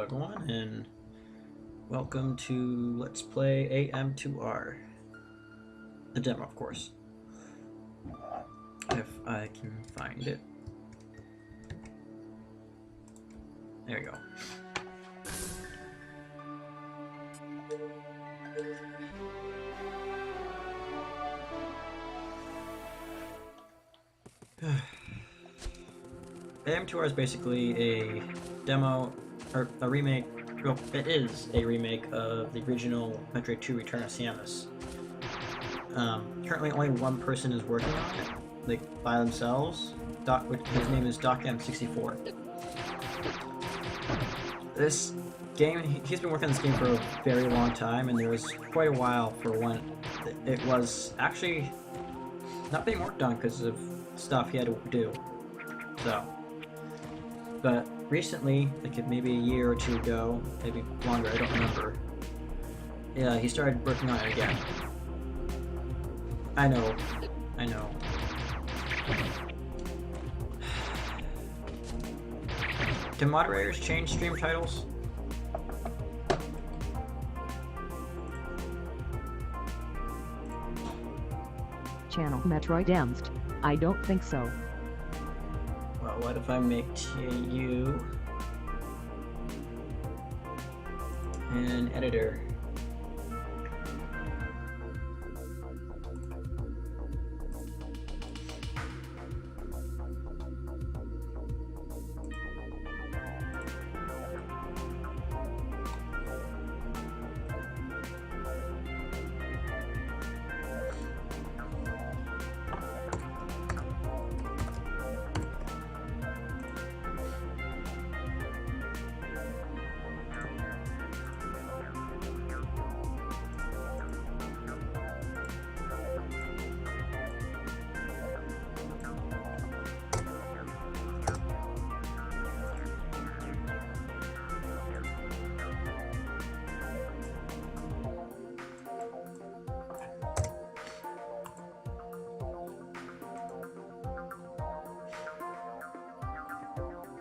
Hello everyone, and welcome to Let's Play AM2R. The demo, of course. If I can find it. There we go. AM2R is basically a demo, or a remake. Well, it is a remake of the original Metroid II Return of Samus. Currently only one person is working on it, like by themselves. His name is AM2R. This game, he's been working on this game for a very long time, and there was quite a while for when it was actually not being worked on because of stuff he had to do. So, but recently, like maybe a year or two ago, maybe longer, I don't remember. Yeah, he started working on it again. I know. Can moderators change stream titles? Channel Metroid II. I don't think so. Well, what if I make you an editor?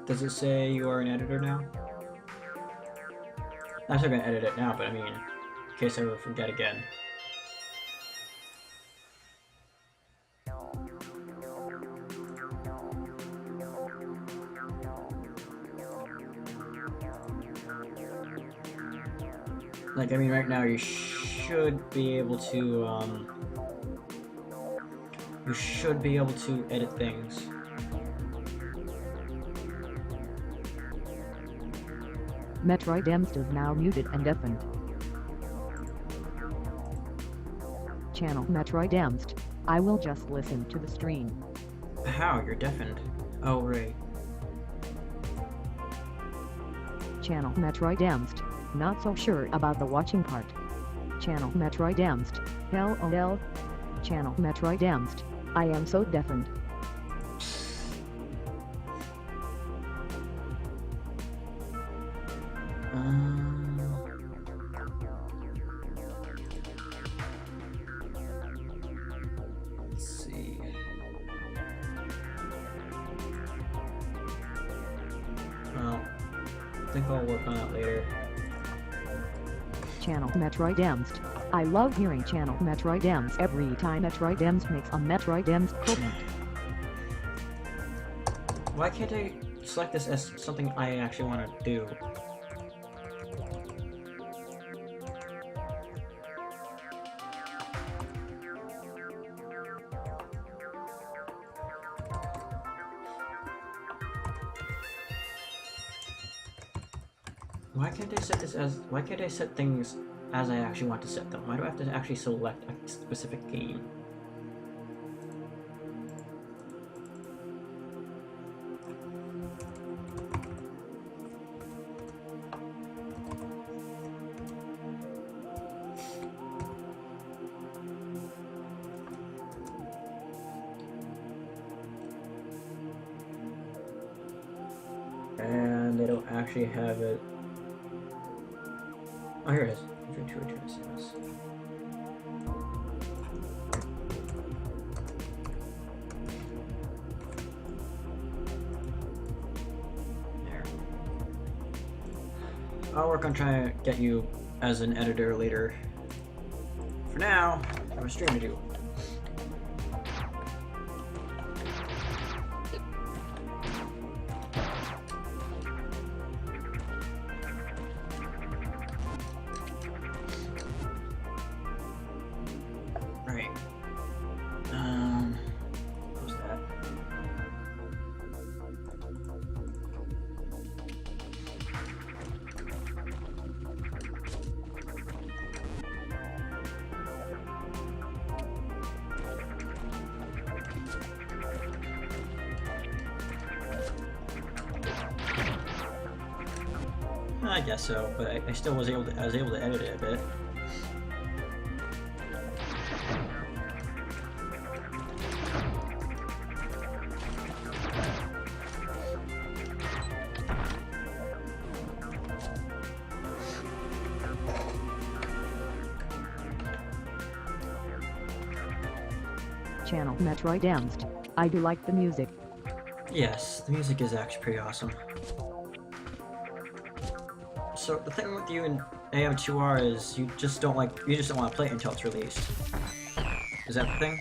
Does it say you are an editor now? I'm still gonna edit it now, but I mean, in case I ever forget again. Like, I mean, right now you should be able to, edit things. Metroid II is now muted and deafened. Channel Metroid II. I will just listen to the stream. How? You're deafened. Oh, right. Channel Metroid II. Not so sure about the watching part. Channel Metroid II. LOL. Channel Metroid II. I am so deafened. Let's see. Well, I think I'll work on that later. Channel Metroid II. I love hearing Channel Metroid II every time Metroid II makes a Metroid II comment. Why can't I select this as something I actually want to do? Why can't I set things as I actually want to set them? Why do I have to actually select a specific game? And they don't actually have it. Oh, here it is. Metroid II Return of Samus. There. I'll work on trying to get you as an editor later. For now, I have a stream to do. Right. What's that? I guess so, but I still was able to edit it a bit. Channel Metroid Emst. I do like the music. Yes, the music is actually pretty awesome. So the thing with you and AM2R is you just don't want to play it until it's released. Is that the thing?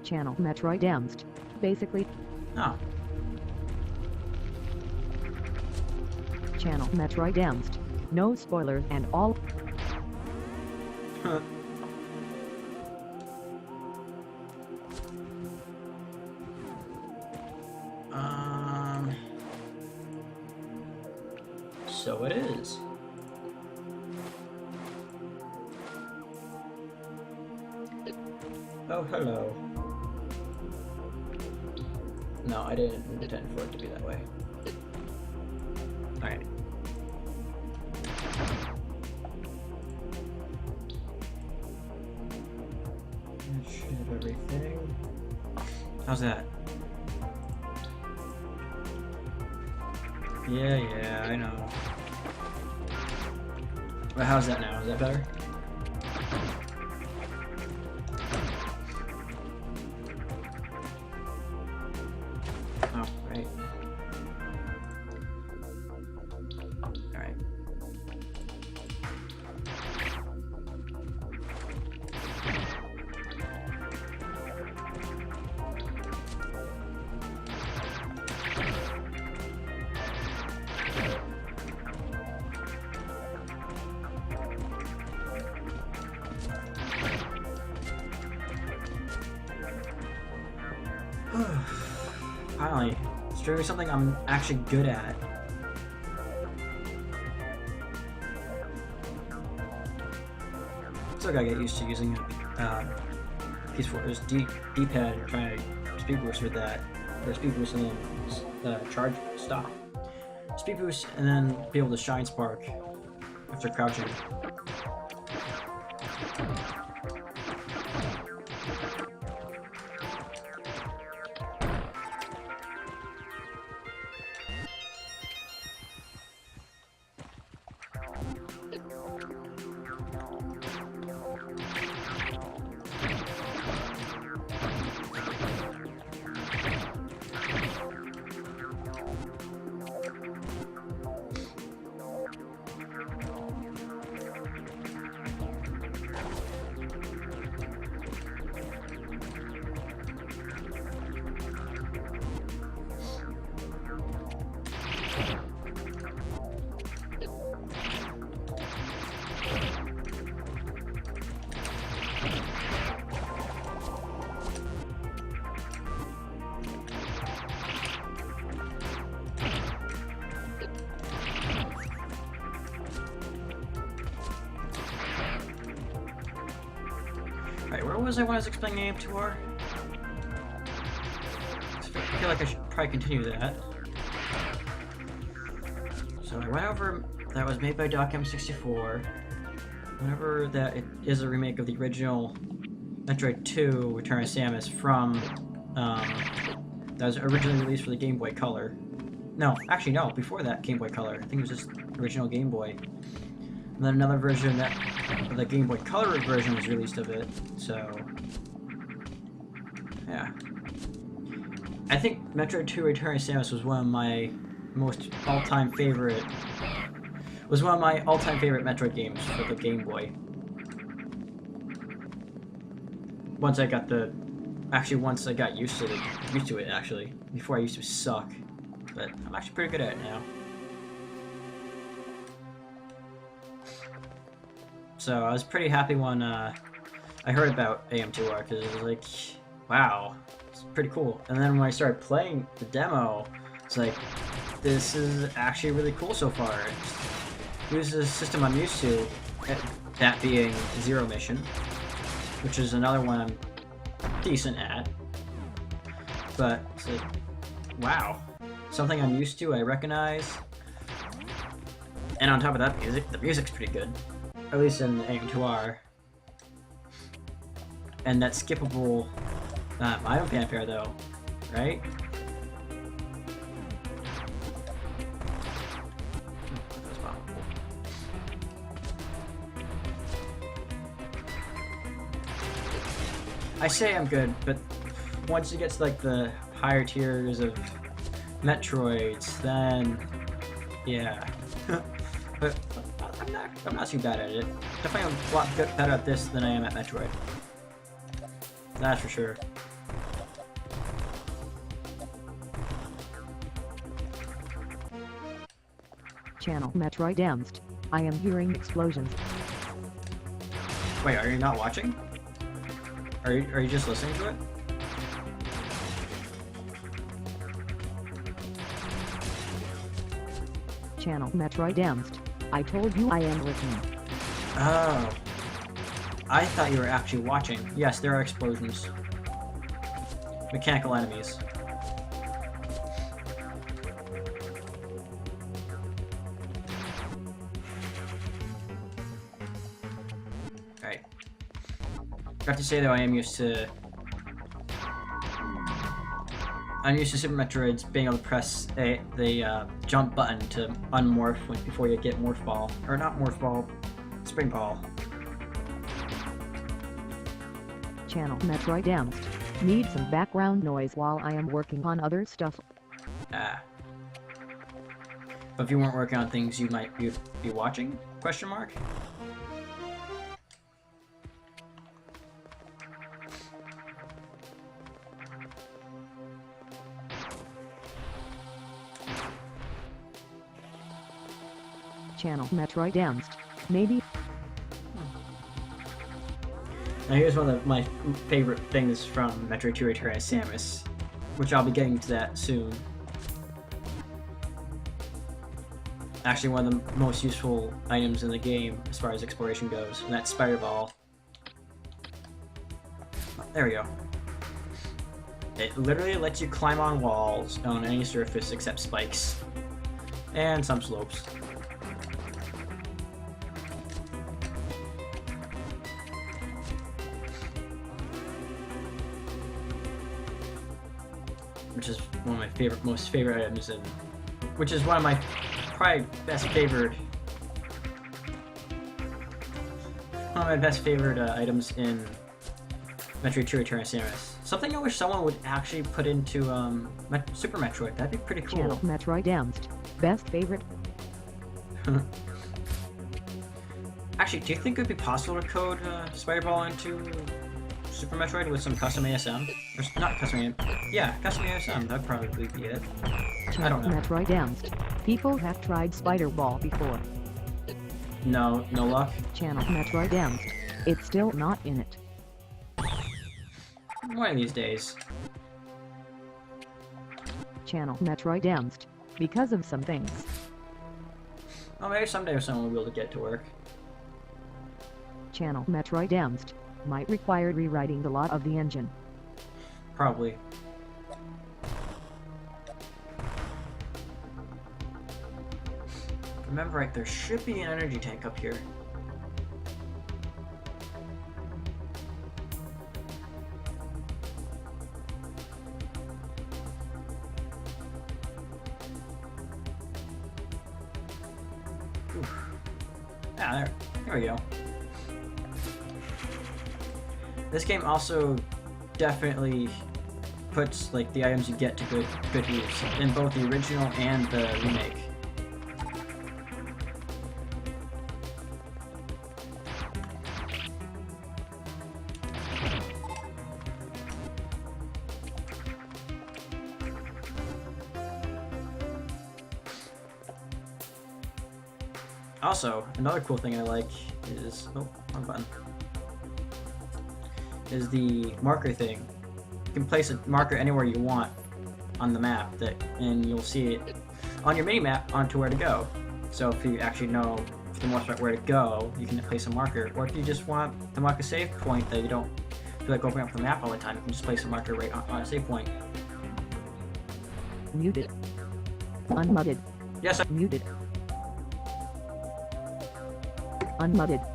Channel Metroid Emst. Basically, Oh. Channel Metroid Emst. No spoilers and all. Huh. So it is. Oh, hello. No, I didn't intend for it to be that way. Alright. Should have everything. How's that? Yeah, I know. But how's that now? Is that better? Oh, right. Alright. Finally, streaming something I'm actually good at. Still gotta get used to using peaceful D-pad and trying to speed boost with that, or speed boost and then charge stop, speed boost and then be able to shine spark after crouching. Alright, where was I when I was explaining AM2R? I feel like I should probably continue that. So I went over that was made by DocM64. Whenever that it is a remake of the original Metroid II Return of Samus from that was originally released for the Game Boy Color. No, actually no, before that Game Boy Color. I think it was just original Game Boy. And then another version that the Game Boy Color version was released of it. So yeah, I think Metroid II: Return to Samus was one of my all-time favorite Metroid games for the Game Boy. Once I got used to it actually. Before I used to suck, but I'm actually pretty good at it now. So I was pretty happy when I heard about AM2R because it was like, wow, it's pretty cool. And then when I started playing the demo, it's like, this is actually really cool so far. It uses a system I'm used to, that being Zero Mission, which is another one I'm decent at. But it's like, wow, something I'm used to, I recognize. And on top of that, the music's pretty good. At least in AM2R. And that skippable item fanfare though, right? I say I'm good, but once you get to like the higher tiers of Metroids, then yeah. But I'm not too bad at it. Definitely a lot better at this than I am at Metroid. That's for sure. Channel Metroid Emst. I am hearing explosions. Wait, are you not watching? Are you just listening to it? Channel Metroid Emst. I told you I am listening. Oh. I thought you were actually watching. Yes, there are explosions. Mechanical enemies. Alright. I have to say though, I'm used to Super Metroids being able to press the jump button to unmorph before you get Morph Ball. Or not Morph Ball, Spring Ball. Channel Metroid Emst. Need some background noise while I am working on other stuff. Ah. But if you weren't working on things you might be watching? Question mark? Channel Metroid Emst. Maybe. Now here's one of my favorite things from Metroid II: Return to Samus, which I'll be getting to that soon. Actually one of the most useful items in the game as far as exploration goes, and that's Spider Ball. There we go. It literally lets you climb on walls on any surface except spikes. And some slopes. Which is one of my most favorite items, and which is one of my probably best favorite items in Metroid II: Return to Samus. Something I wish someone would actually put into Super Metroid. That'd be pretty cool. Channel Metroid Emst. Best favorite. Actually, do you think it would be possible to code Spider Ball into Super Metroid with some custom ASM? Or not custom ASM. Yeah, custom ASM. That'd probably be it. I don't know. Metroid Emst. People have tried Spider Ball before. No luck. Channel Metroid Emst. It's still not in it. One of these days. Channel Metroid Emst. Because of some things. Oh, maybe someday someone will be able to get it to work. Channel Metroid Emst. Might require rewriting a lot of the engine. Probably. Remember right, there should be an energy tank up here. Ah, there we go. This game also definitely puts like the items you get to good use in both the original and the remake. Also, another cool thing I like is wrong button. Is the marker thing. You can place a marker anywhere you want on the map, and you'll see it on your mini map onto where to go. So if you actually know for the most part where to go, you can place a marker. Or if you just want to mark a save point that you don't feel like opening up the map all the time, you can just place a marker right on a save point. Muted. Unmuted. Yes, Muted. Unmuted.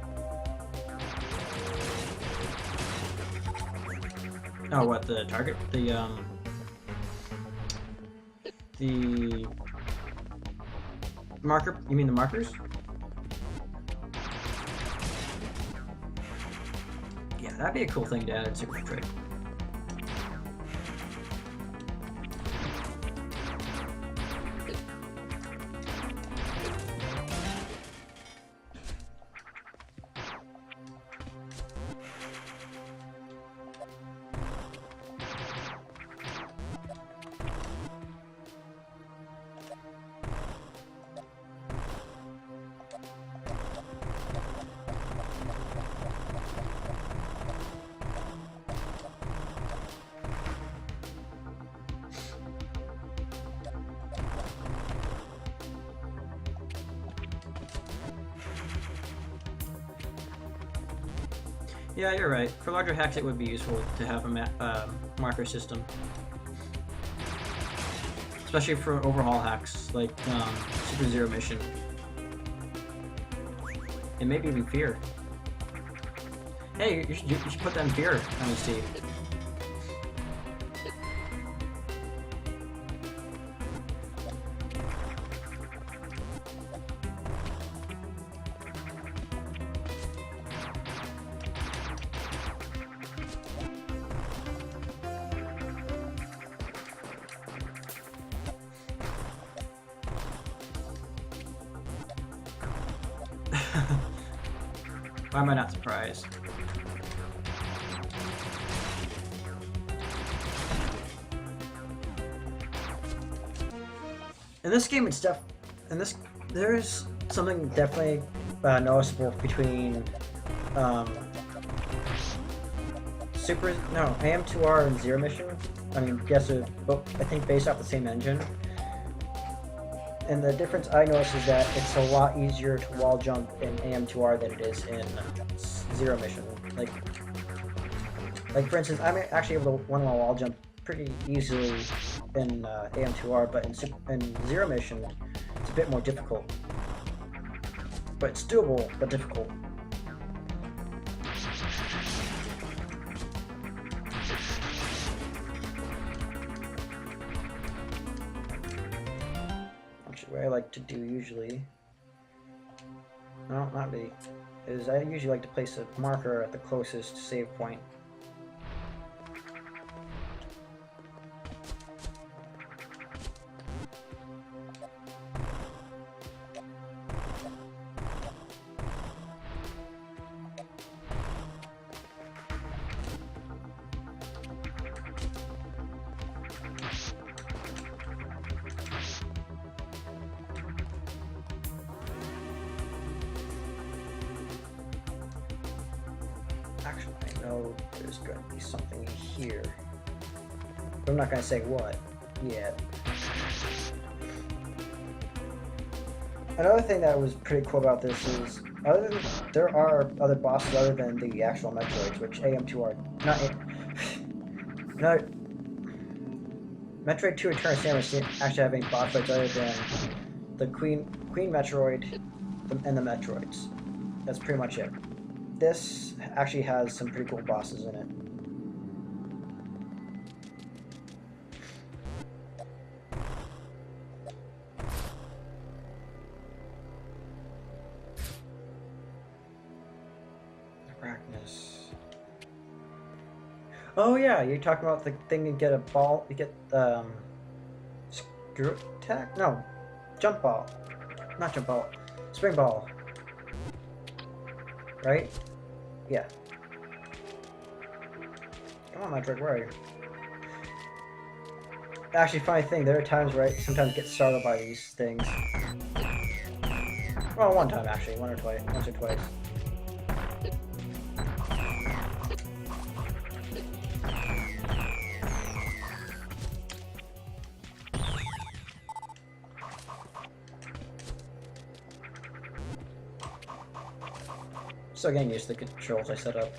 Oh, what, the target? The marker? You mean the markers? Yeah, that'd be a cool thing to add in Super Metroid. Yeah, you're right. For larger hacks, it would be useful to have a marker system. Especially for overhaul hacks, like Super Zero Mission. And maybe even Fear. Hey, you should put that in Fear, MST. Why am I not surprised? In this game, there's something definitely noticeable between AM2R and Zero Mission. I mean, yes, they're both, I think, based off the same engine. And the difference I noticed is that it's a lot easier to wall jump in AM2R than it is in Zero Mission. Like for instance, I'm actually able to one-wall wall jump pretty easily in AM2R, but in Zero Mission, it's a bit more difficult. But it's doable, but difficult. What I like to do usually, no, not me, is I usually like to place a marker at the closest save point. Actually, I know there's going to be something here, but I'm not going to say what yet. Another thing that was pretty cool about this is, there are other bosses other than the actual Metroids, which AM2R, not Metroid II Return of Samus didn't actually have any boss fights other than the Queen Metroid and the Metroids. That's pretty much it. This actually has some pretty cool bosses in it. Oh yeah, you're talking about the thing you get a ball, you get screw attack? No, jump ball, not jump ball, spring ball, right? Yeah. Come on, Metroid, where are you? Actually, funny thing, there are times where I sometimes get startled by these things. Well, one time actually, once or twice. Still getting used to the controls I set up.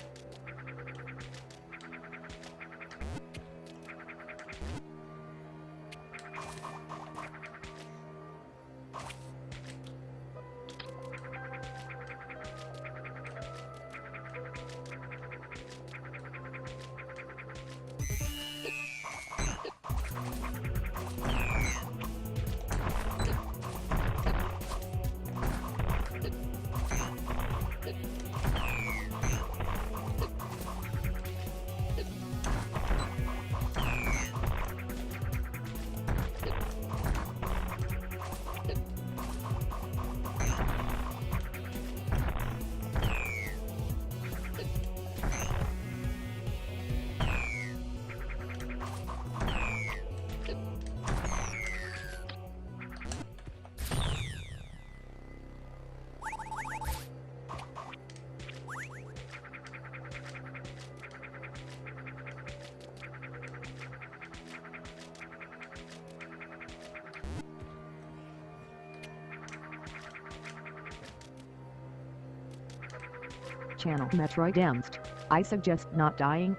Channel Metroid Emst. I suggest not dying.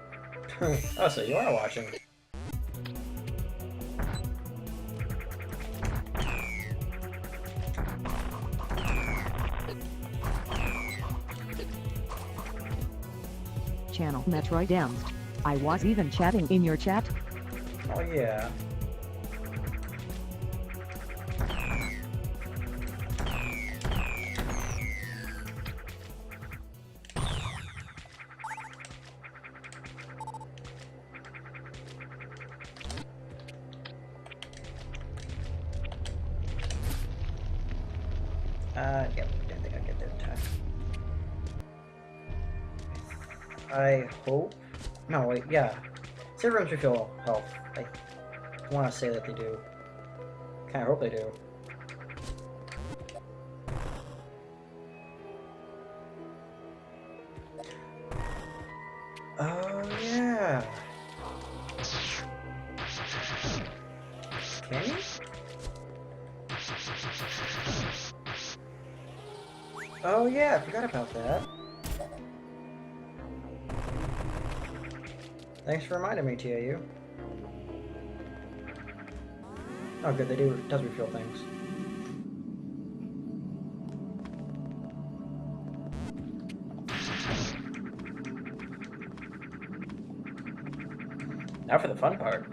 Oh, so you are watching. Channel Metroid Emst. I was even chatting in your chat. Oh yeah. Yep, didn't think I'd get there in time. I hope. No, wait, yeah. Save rooms refill health. I want to say that they do. Kind of hope they do. Oh, yeah. Can you? Oh, yeah, I forgot about that. Thanks for reminding me, TAU. Oh, good, it does refill things. Now for the fun part.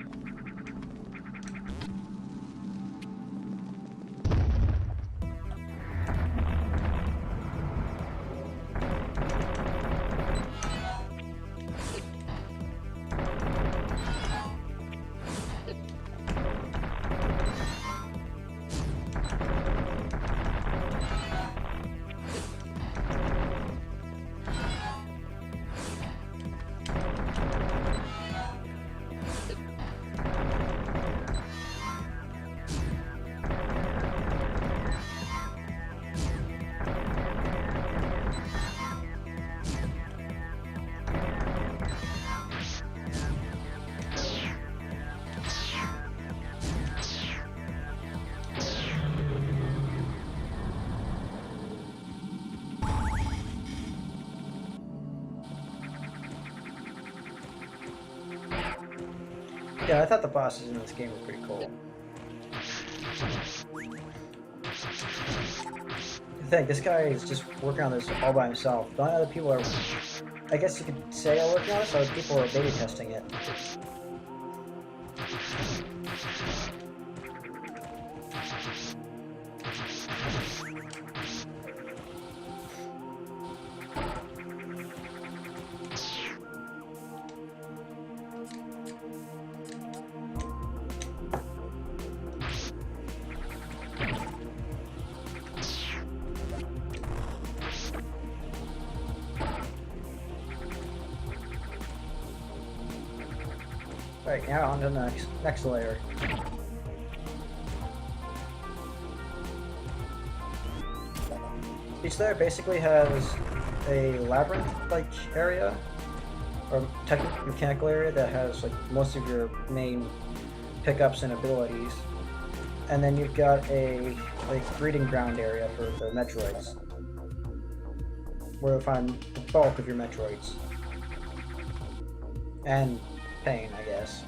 Yeah, I thought the bosses in this game were pretty cool. I think this guy is just working on this all by himself. The only other people are, I guess you could say, are working on it, so other people are beta testing it. Right, now on to the next layer. Each layer basically has a labyrinth-like area, or technical mechanical area that has like most of your main pickups and abilities, and then you've got a like breeding ground area for the Metroids, where you'll find the bulk of your Metroids, and Pain, I guess.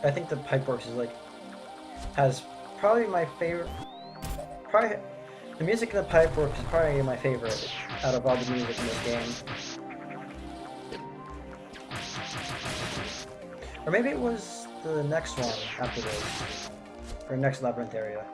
I think the Pipeworks is like has probably my favorite. Probably the music in the Pipeworks is probably my favorite out of all the music in this game. Or maybe it was the next one after this, or next labyrinth area.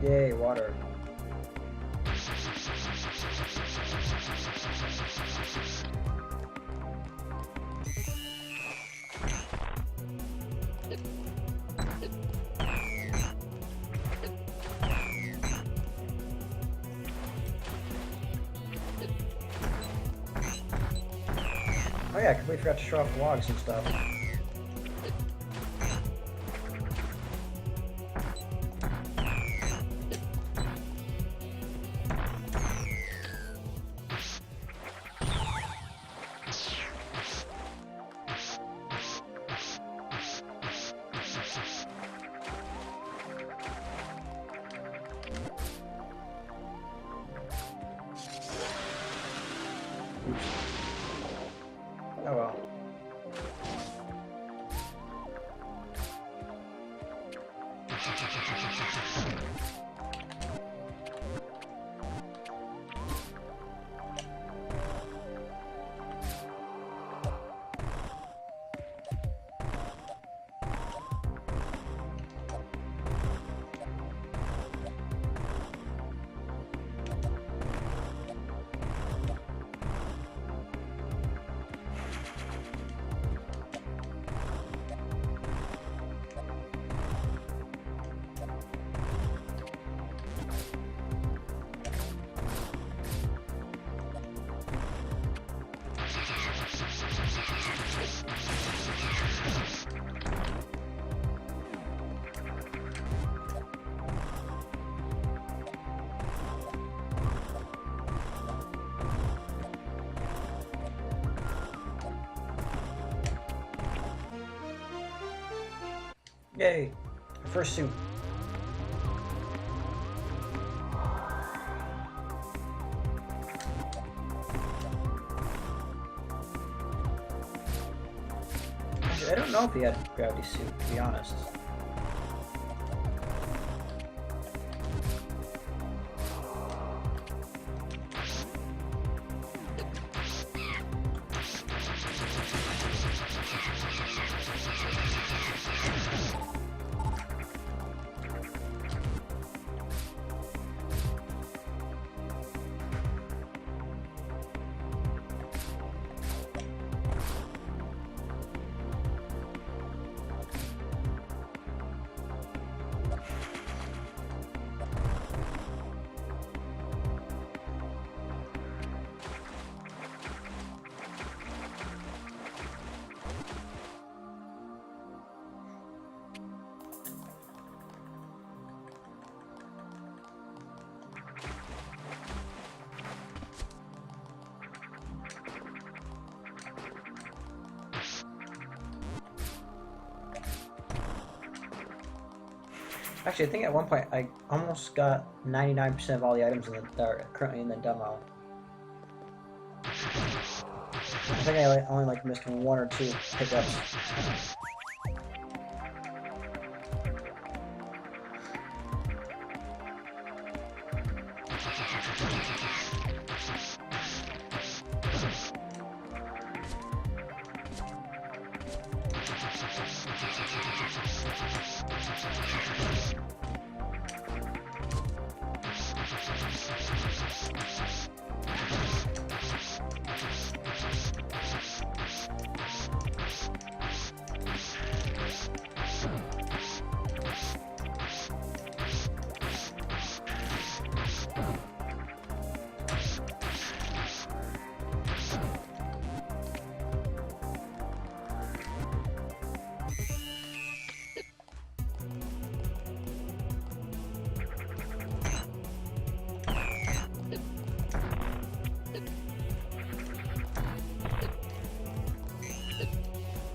Yay, water. Oh yeah, I completely forgot to show off logs and stuff. Oh well. Yay! Our first suit. Actually, I don't know if he had a gravity suit, to be honest. Actually, I think at one point I almost got 99% of all the items that are currently in the demo. I think I only like missed one or two pickups.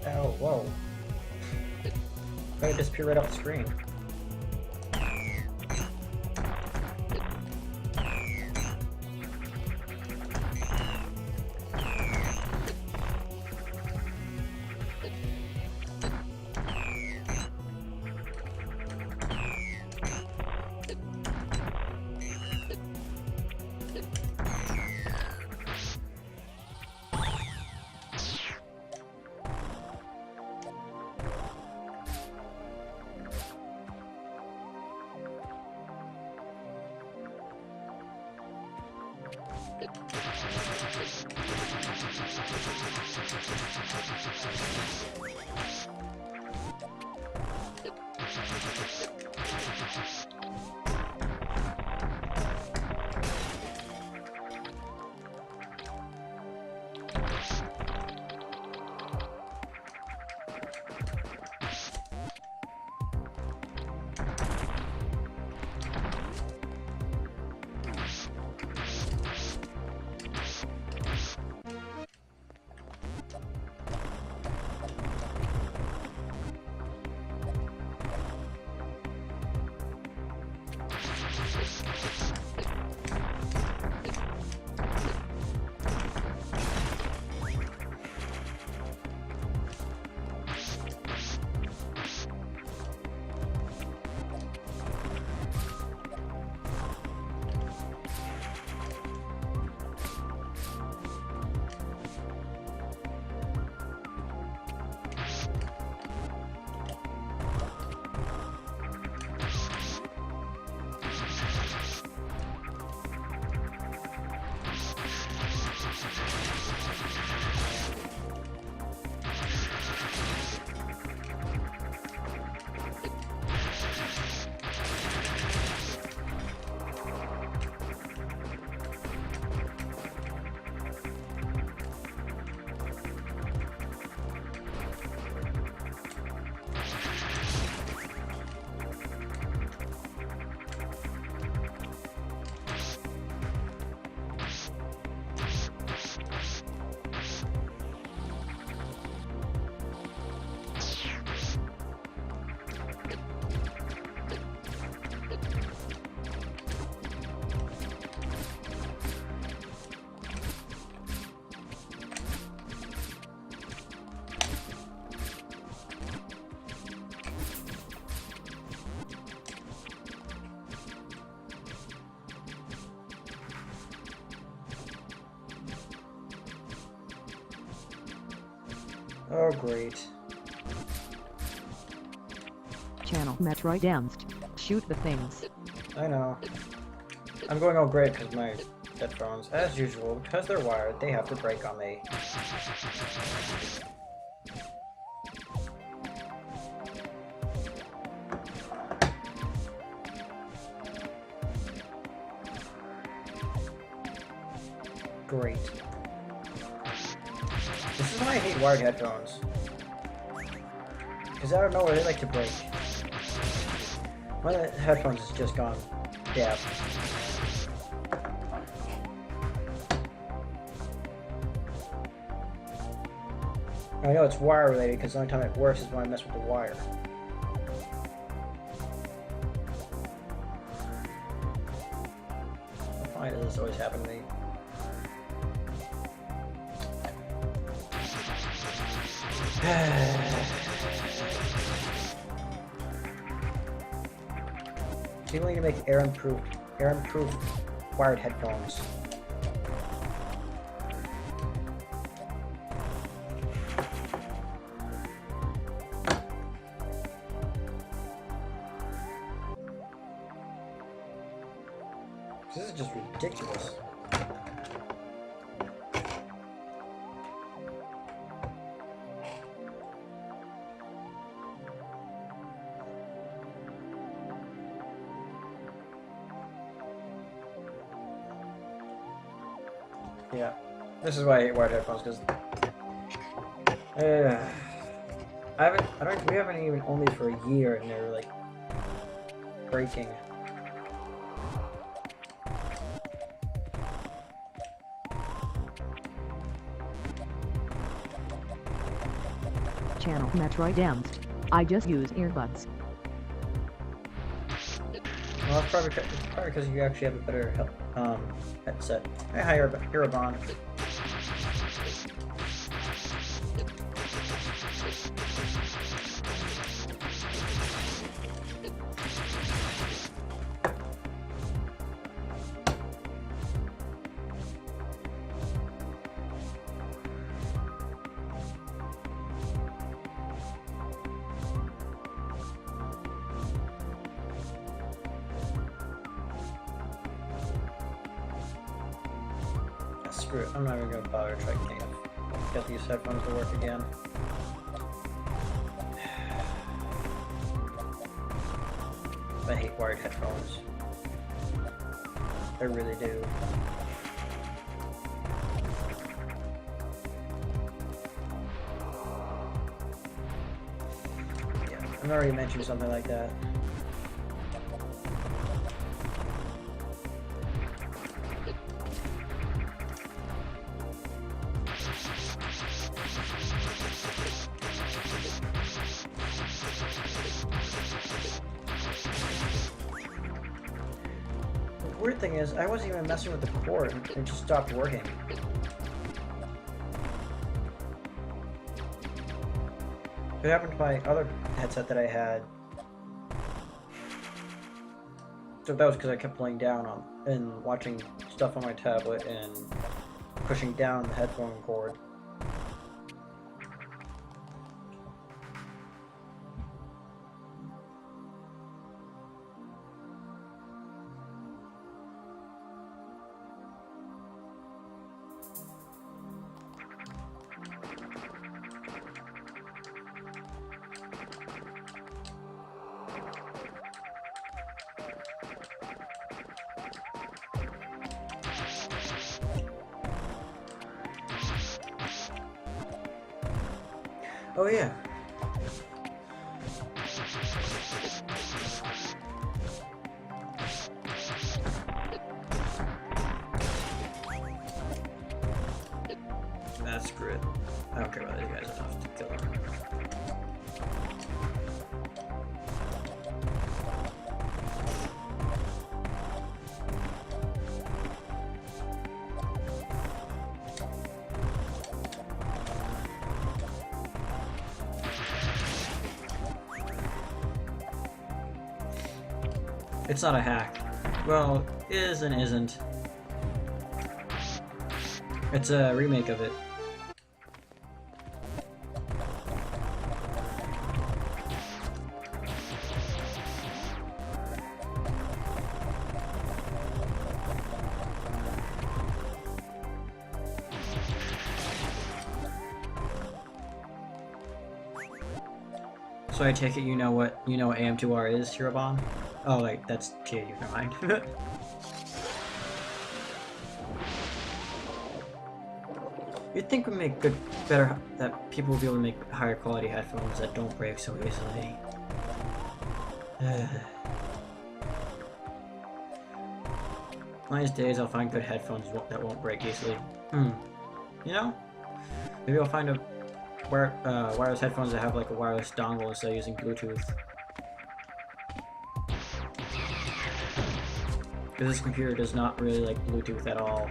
Oh, whoa. It disappeared right off the screen. Oh, great. Channel Metroid Emst. Shoot the things. I know. I'm going all great because my headphones, as usual, because they're wired, they have to break on me. Great. This is why I hate wired headphones. Because out of nowhere, they like to break. One of the headphones has just gone deaf. I know it's wire related because the only time it works is when I mess with the wire. Why does this always happen to me? People need to make air-proof wired headphones. This is just ridiculous. Yeah, this is why I hate wired headphones, because we haven't even owned these for a year, and they're like breaking. Channel Metroid II. I just use earbuds. Well, it's probably because you actually have a better headset. Hey, hi, Irabon. Screw it, I'm not even gonna bother trying to get these headphones to work again. I hate wired headphones. I really do. Yeah, I've already mentioned something like that. The weird thing is, I wasn't even messing with the cord, it just stopped working. It happened to my other headset that I had. So that was because I kept laying down and watching stuff on my tablet and pushing down the headphone cord. Oh yeah. That's screw it. I don't care about these guys enough to kill them. It's not a hack. Well, is and isn't. It's a remake of it. So I take it you know what AM2R is, Hirobon? Oh, like that's okay. Never mind. You'd think would make that people will be able to make higher quality headphones that don't break so easily. One of these days I'll find good headphones that won't break easily. You know? Maybe I'll find a wireless headphones that have like a wireless dongle instead of using Bluetooth. Because this computer does not really like Bluetooth at all.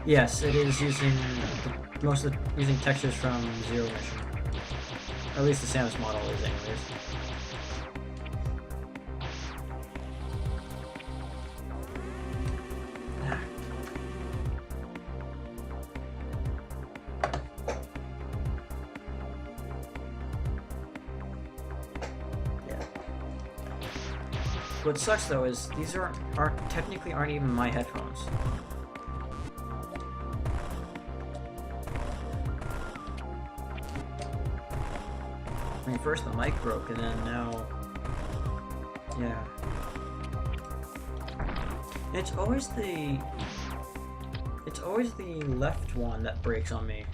Yes, it is using using textures from Zero Mission. Or at least the Samus model is, anyways. What sucks though is these technically aren't even my headphones. I mean, first the mic broke, and then now, yeah. It's always the left one that breaks on me.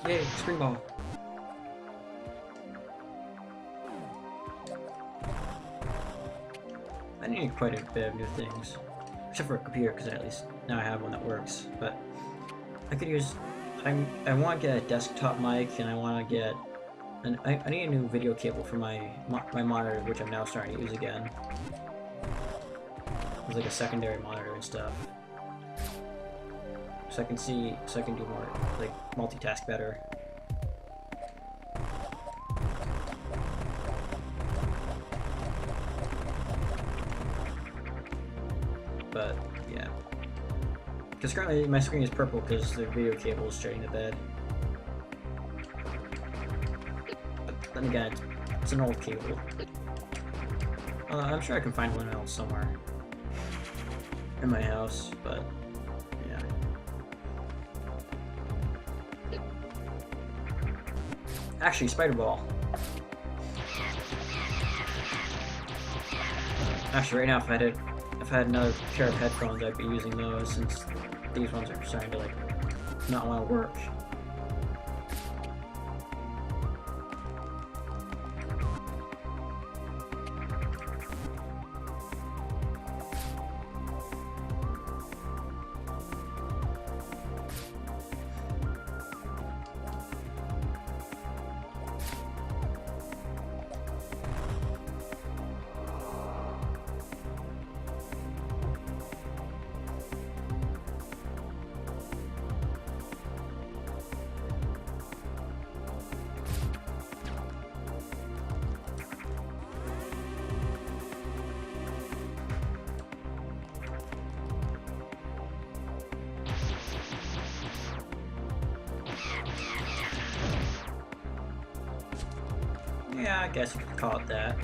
Yay, spring ball. I need quite a bit of new things. Except for a computer, because at least now I have one that works. But I could use... I want to get a desktop mic, and I want to get... I need a new video cable for my monitor, which I'm now starting to use again. It's like a secondary monitor and stuff. So I can do more, like, multitask better. But, yeah. Because currently my screen is purple because the video cable is straight to bed. But then again, it's an old cable. I'm sure I can find one else somewhere in my house, but... Actually, Spider Ball. Actually, right now, if I had another pair of headphones, I'd be using those since these ones are starting to like not want to work. Yeah, I guess you could call it that.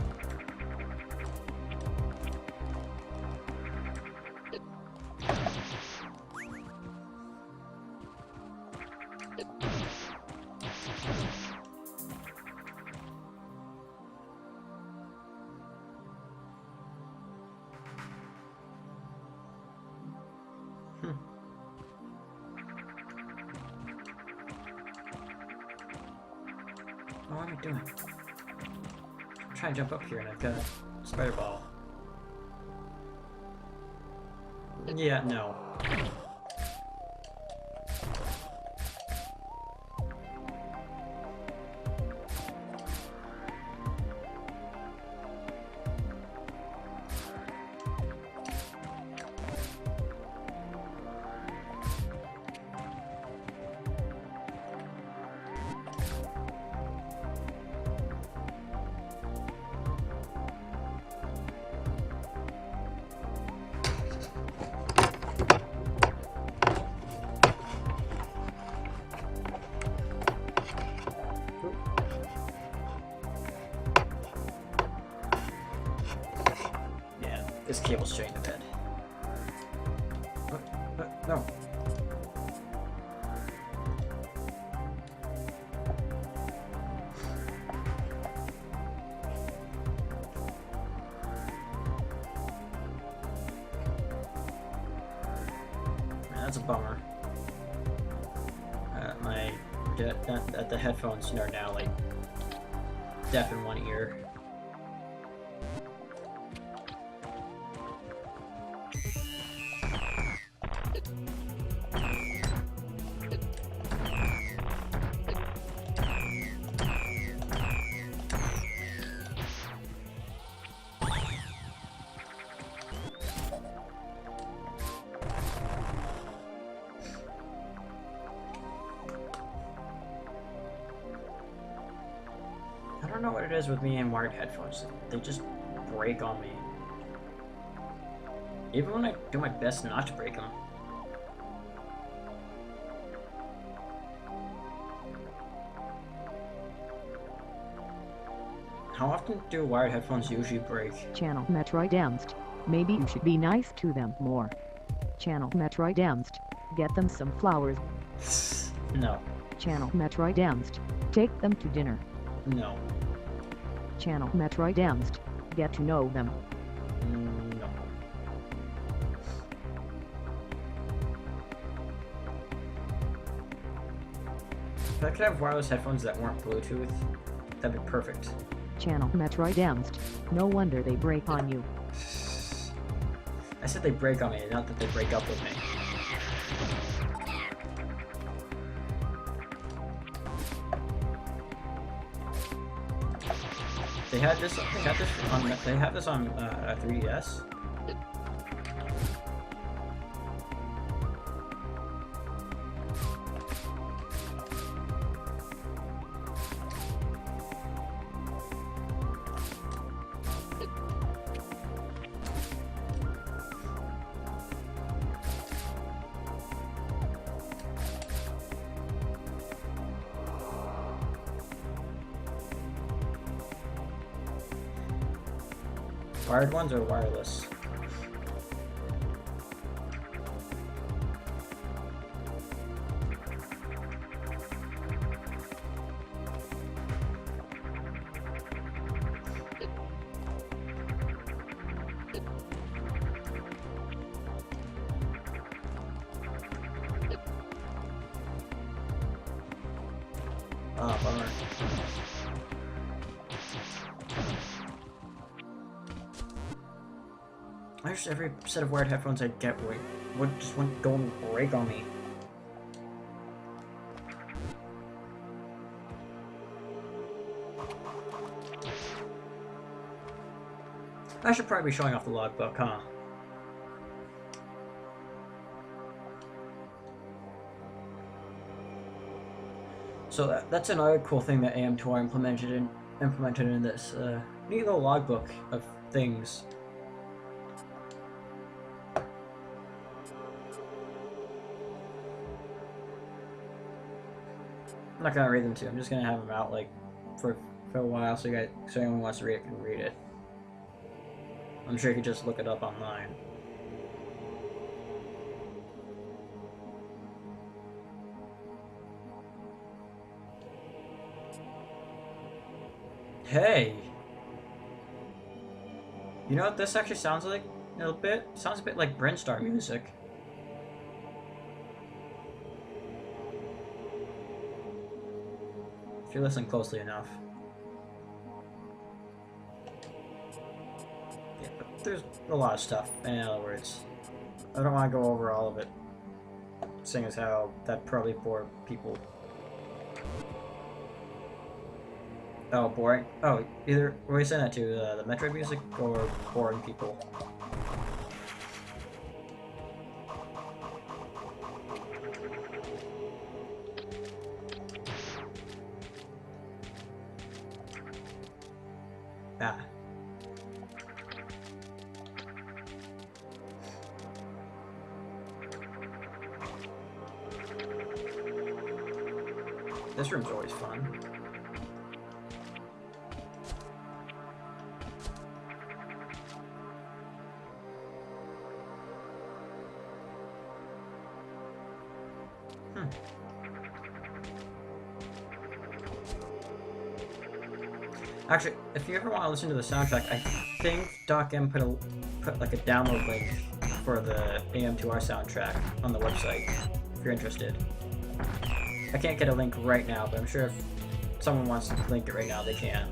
What am I doing? I'm trying to jump up here and I've got a spider ball. Yeah, no. cable straight into bed. No. That's a bummer. The headphones are now like deaf in one ear. I don't know what it is with me and wired headphones. They just break on me. Even when I do my best not to break them. How often do wired headphones usually break? Channel Metroid Emst. Maybe you should be nice to them more. Channel Metroid Emst. Get them some flowers. No. Channel Metroid Emst. Take them to dinner. No. Channel Metroid Emst. Get to know them. No. If I could have wireless headphones that weren't Bluetooth, that'd be perfect. Channel Metroid Emst. No wonder they break on you. I said they break on me, not that they break up with me. They have this on 3DS. Wired ones or wireless? Oh, bummer. I wish every set of wired headphones I get would just go and break on me. I should probably be showing off the logbook, huh? So that's another cool thing that AM2R implemented in this neat little logbook of things. I'm not gonna read them to you. I'm just gonna have them out like for a while, so anyone wants to read it can read it. I'm sure you could just look it up online. Hey! You know what this actually sounds like a little bit? It sounds a bit like Brinstar music. If you listen closely enough. Yeah, but there's a lot of stuff, in other words. I don't want to go over all of it, seeing as how that probably bored people. Oh, boring? Oh, either, what are you saying that to? The Metroid music or boring people? Ah. This room's always fun. Actually, if you ever want to listen to the soundtrack, I think Doc M put like a download link for the AM2R soundtrack on the website, if you're interested. I can't get a link right now, but I'm sure if someone wants to link it right now, they can.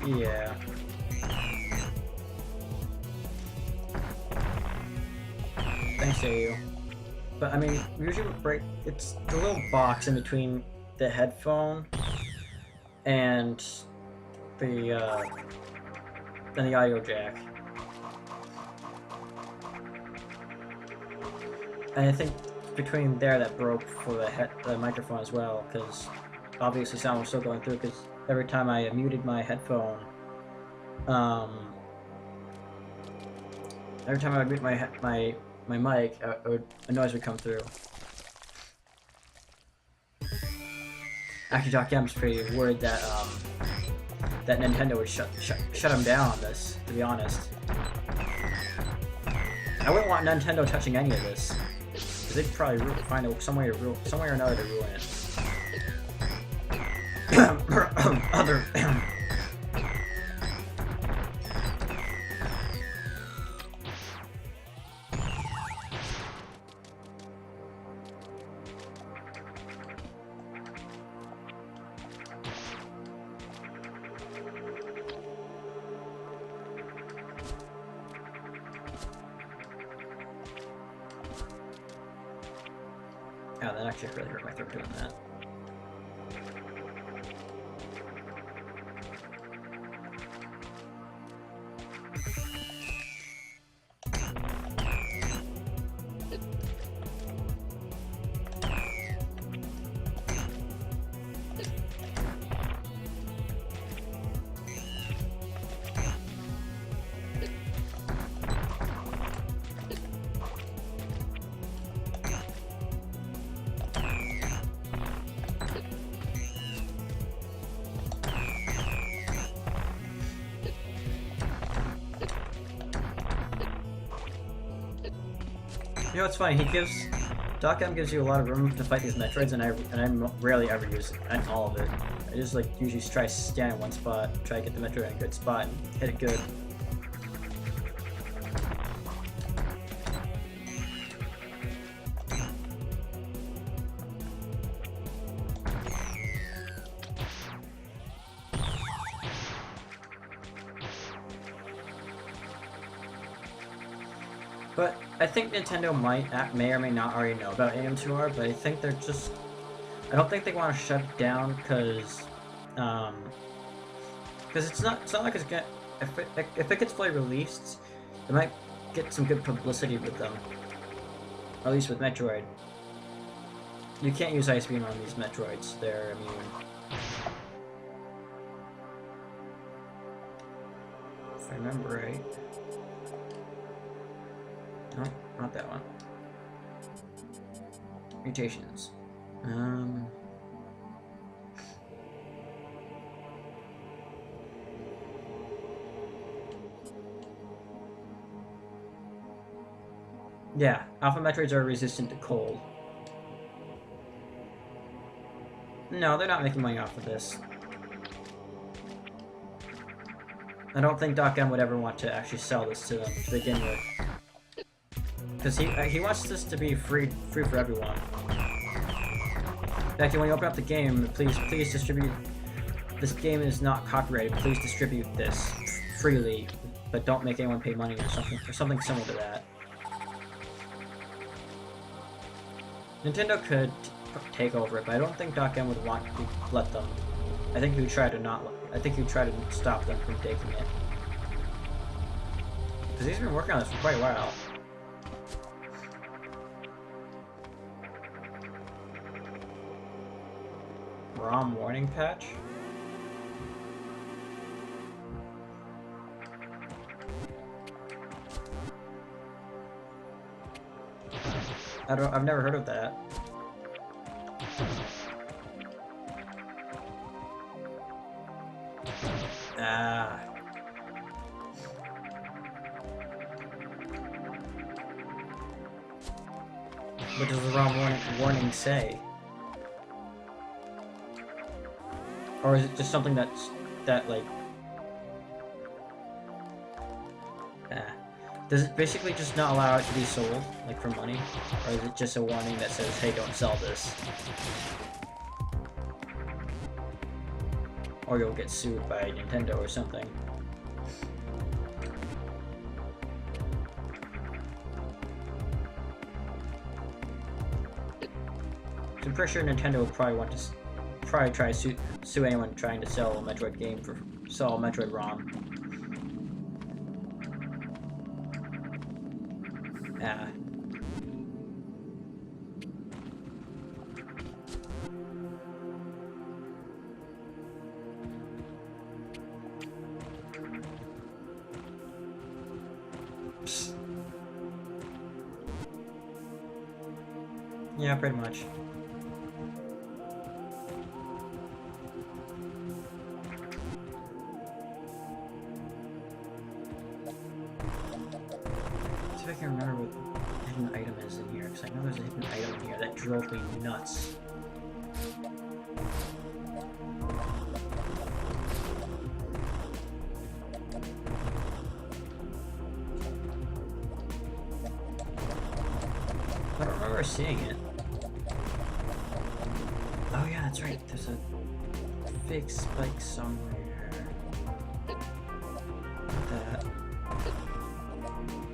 Yeah. Thanks to you. But I mean, usually it's the little box in between the headphone and the audio jack. And I think between there that broke for the microphone as well, because obviously sound was still going through, because every time I muted my headphone, every time I would mute my mic, a noise would come through. Actually, Doc M's pretty worried that that Nintendo would shut him down on this. To be honest, I wouldn't want Nintendo touching any of this, because they'd probably find some way or another to ruin it. Other. Yeah, that actually really hurt my throat doing that. You know what's funny? Doc M gives you a lot of room to fight these Metroids, and I rarely ever use all of it. I just like usually try to stand in one spot, try to get the Metroid in a good spot, and hit it good. But I think Nintendo may or may not already know about AM2R, but I think I don't think they want to shut it down because it's not like it's gonna, if it gets fully released, it might get some good publicity with them, or at least with Metroid. You can't use Ice Beam on these Metroids, they're immune. If I remember right. No, not that one. Mutations. Yeah, Alpha Metroids are resistant to cold. No, they're not making money off of this. I don't think Doc M would ever want to actually sell this to them to begin with. Because he wants this to be free for everyone. In fact, when you open up the game, please distribute. This game is not copyrighted. Please distribute this freely, but don't make anyone pay money or something similar to that. Nintendo could take over it, but I don't think Doc M would want to let them. I think he would try to stop them from taking it. Because he's been working on this for quite a while. ROM warning patch? I've never heard of that. Ah. What does the wrong warning say? Or is it just something that like... Does it basically just not allow it to be sold, like for money? Or is it just a warning that says, hey, don't sell this? Or you'll get sued by Nintendo or something. I'm pretty sure Nintendo would probably want to try to sue anyone trying to sell a Metroid game for sell a Metroid ROM. Ah. Psst. Yeah, pretty much. See if I can remember what the hidden item is in here, because I know there's a hidden item in here that drove me nuts. I don't remember seeing it. Oh yeah, that's right, there's a big spike somewhere. That.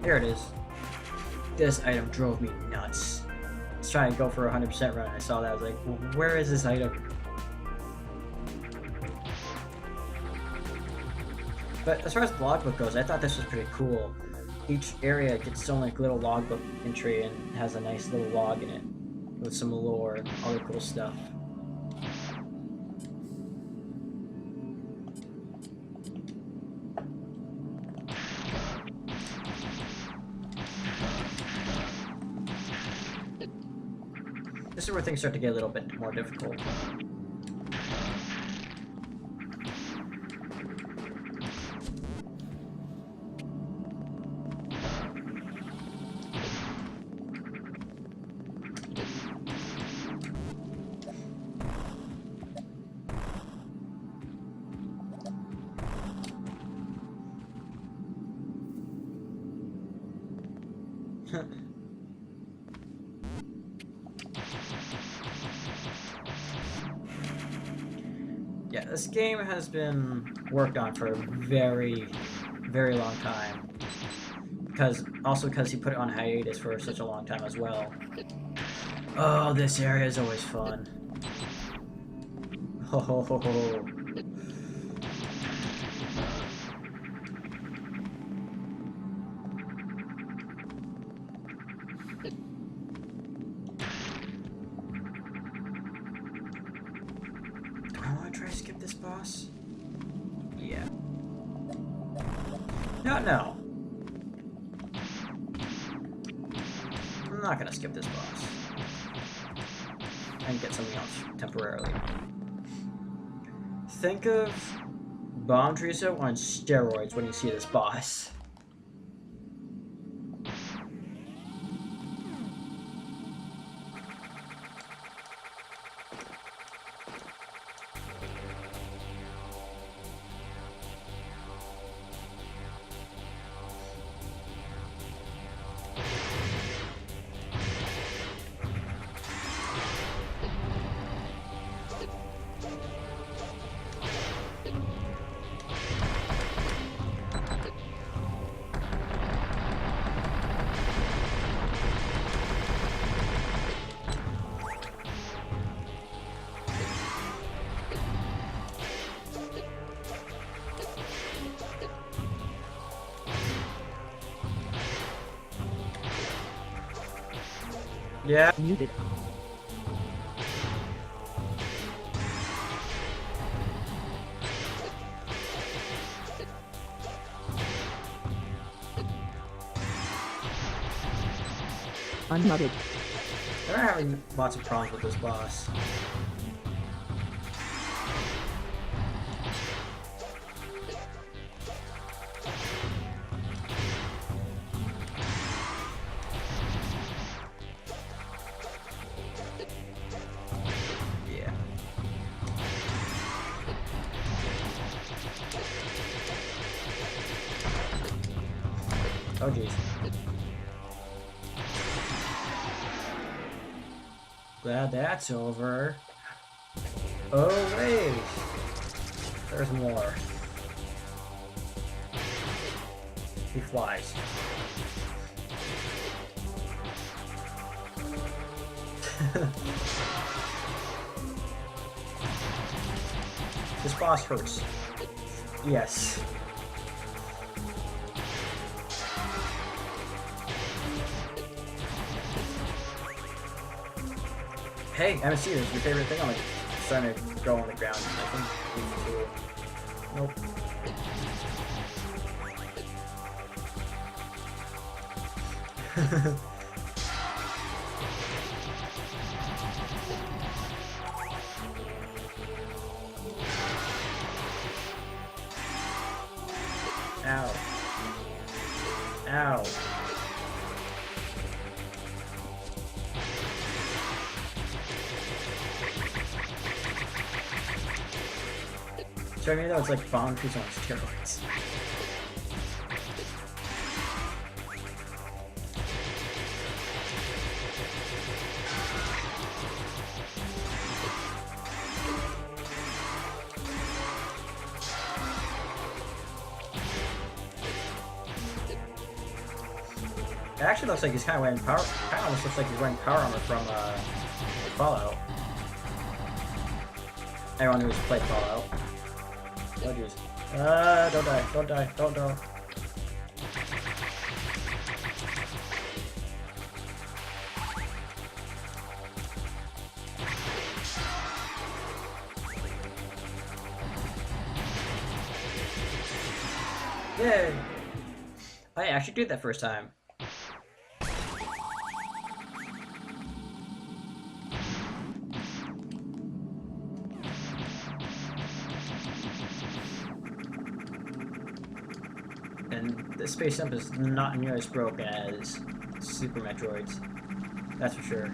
Here it is. This item drove me nuts. I was trying to go for a 100% run. I saw that. I was like, well, where is this item? But as far as the logbook goes, I thought this was pretty cool. Each area gets its own like little logbook entry and has a nice little log in it with some lore and other cool stuff. This is where things start to get a little bit more difficult. Yeah, this game has been worked on for a very, very long time. Because he put it on hiatus for such a long time as well. Oh, this area is always fun. Ho ho ho ho. Skip this boss? Yeah. No. I'm not gonna skip this boss. And get something else temporarily. Think of Bomb Teresa on steroids when you see this boss. Yeah. Muted. Unmuted. They're having lots of problems with this boss. Oh jeez. Glad that's over. Oh wait! There's more. He flies. This boss hurts. Yes. Hey, MC, is your favorite thing? I'm like starting to go on the ground. I think we need to. Nope. Ow. Ow. So I mean, it's like boundaries on steroids. It actually looks like he's kind of wearing power. Kind of almost looks like he's wearing power armor from Fallout. Everyone who's played Fallout. Oh jeez. Don't die! Don't die! Don't die! Yay! I actually did that first time. And the Space Imp is not near as broken as Super Metroids. That's for sure.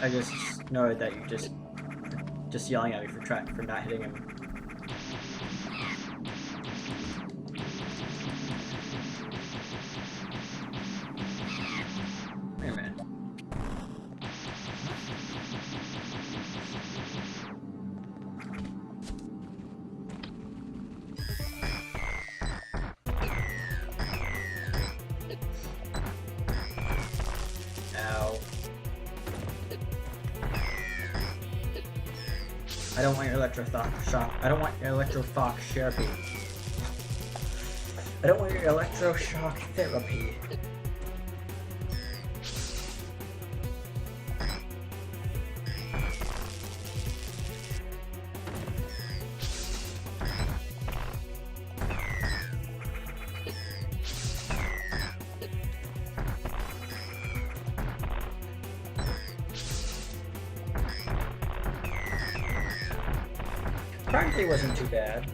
I just know that you're just yelling at me for not hitting him. Wait a minute. Ow. I don't want your electroshock. I don't want your electroshock therapy. I don't want your electroshock therapy. Frankly, wasn't too bad.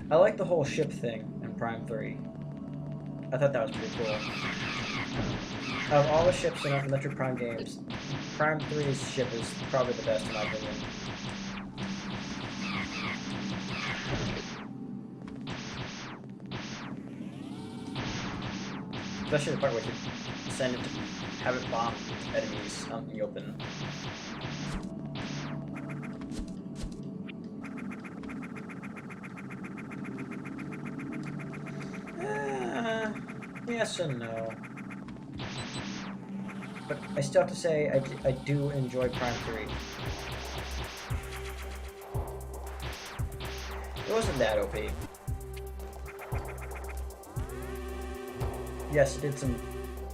I like the whole ship thing in Prime 3. I thought that was pretty cool. Of all the ships in Metroid Prime games, Prime 3's ship is probably the best in my opinion. Especially the part where you send it to have it bomb enemies out in the open. Yes and no. but I still have to say I do enjoy Prime 3. It wasn't that OP. Yes, it did some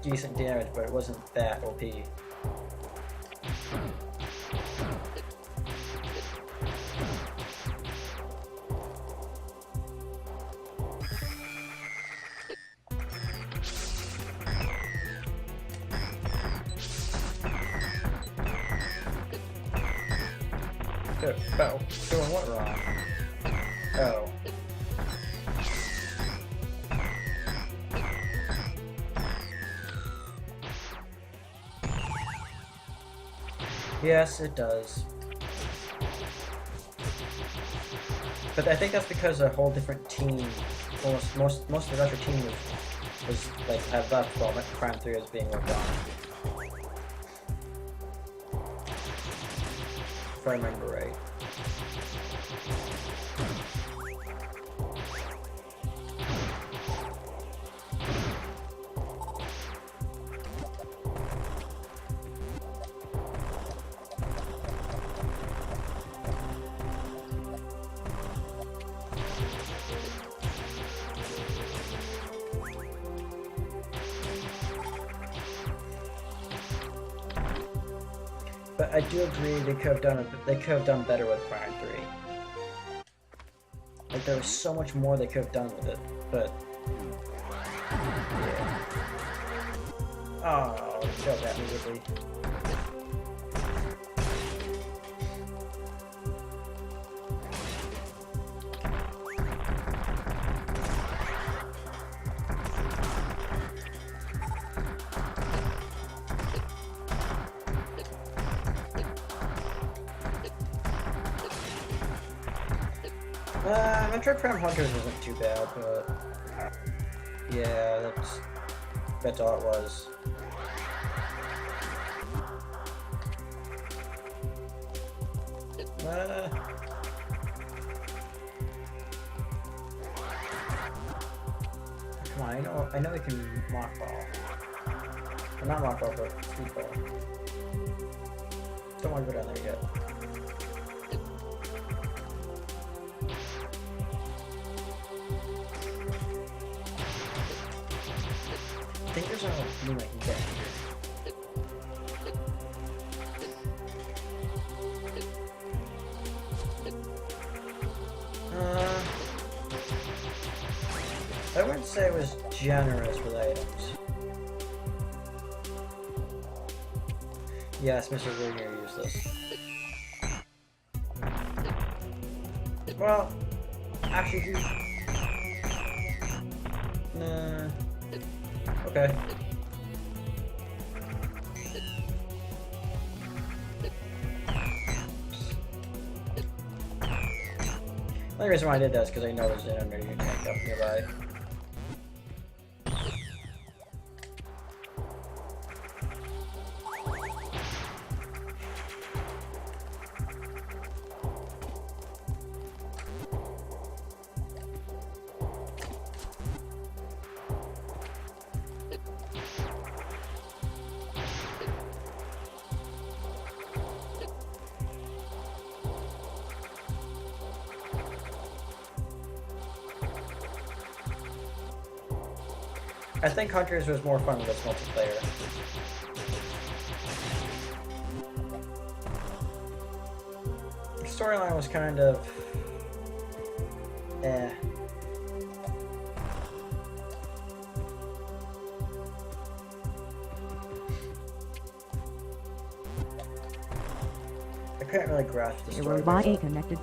decent damage, but it wasn't that OP. Oh, doing what wrong? Oh. Yes, it does. But I think that's because a whole different team, most of the rest of the team was like had left while Prime 3 was being worked on. If I remember right. But I do agree they could have done better with Prime 3. Like there was so much more they could have done with it, but yeah. Oh, killed that immediately. Metroid Prime Hunters wasn't too bad, but yeah, that's all it was. Come on, I know we can mock ball. Or not mock ball, but speed ball. Don't want to go down there yet. I think there's a moon I can get here. I wouldn't say it was generous with items. Yes, Mr. We're gonna use this. Well, actually, nah. Okay. The only reason why I did that is because I know there's an enemy tank up nearby. I think Hunters was more fun with its multiplayer. The storyline was kind of eh. I couldn't really grasp the story. Your robot ain't connected.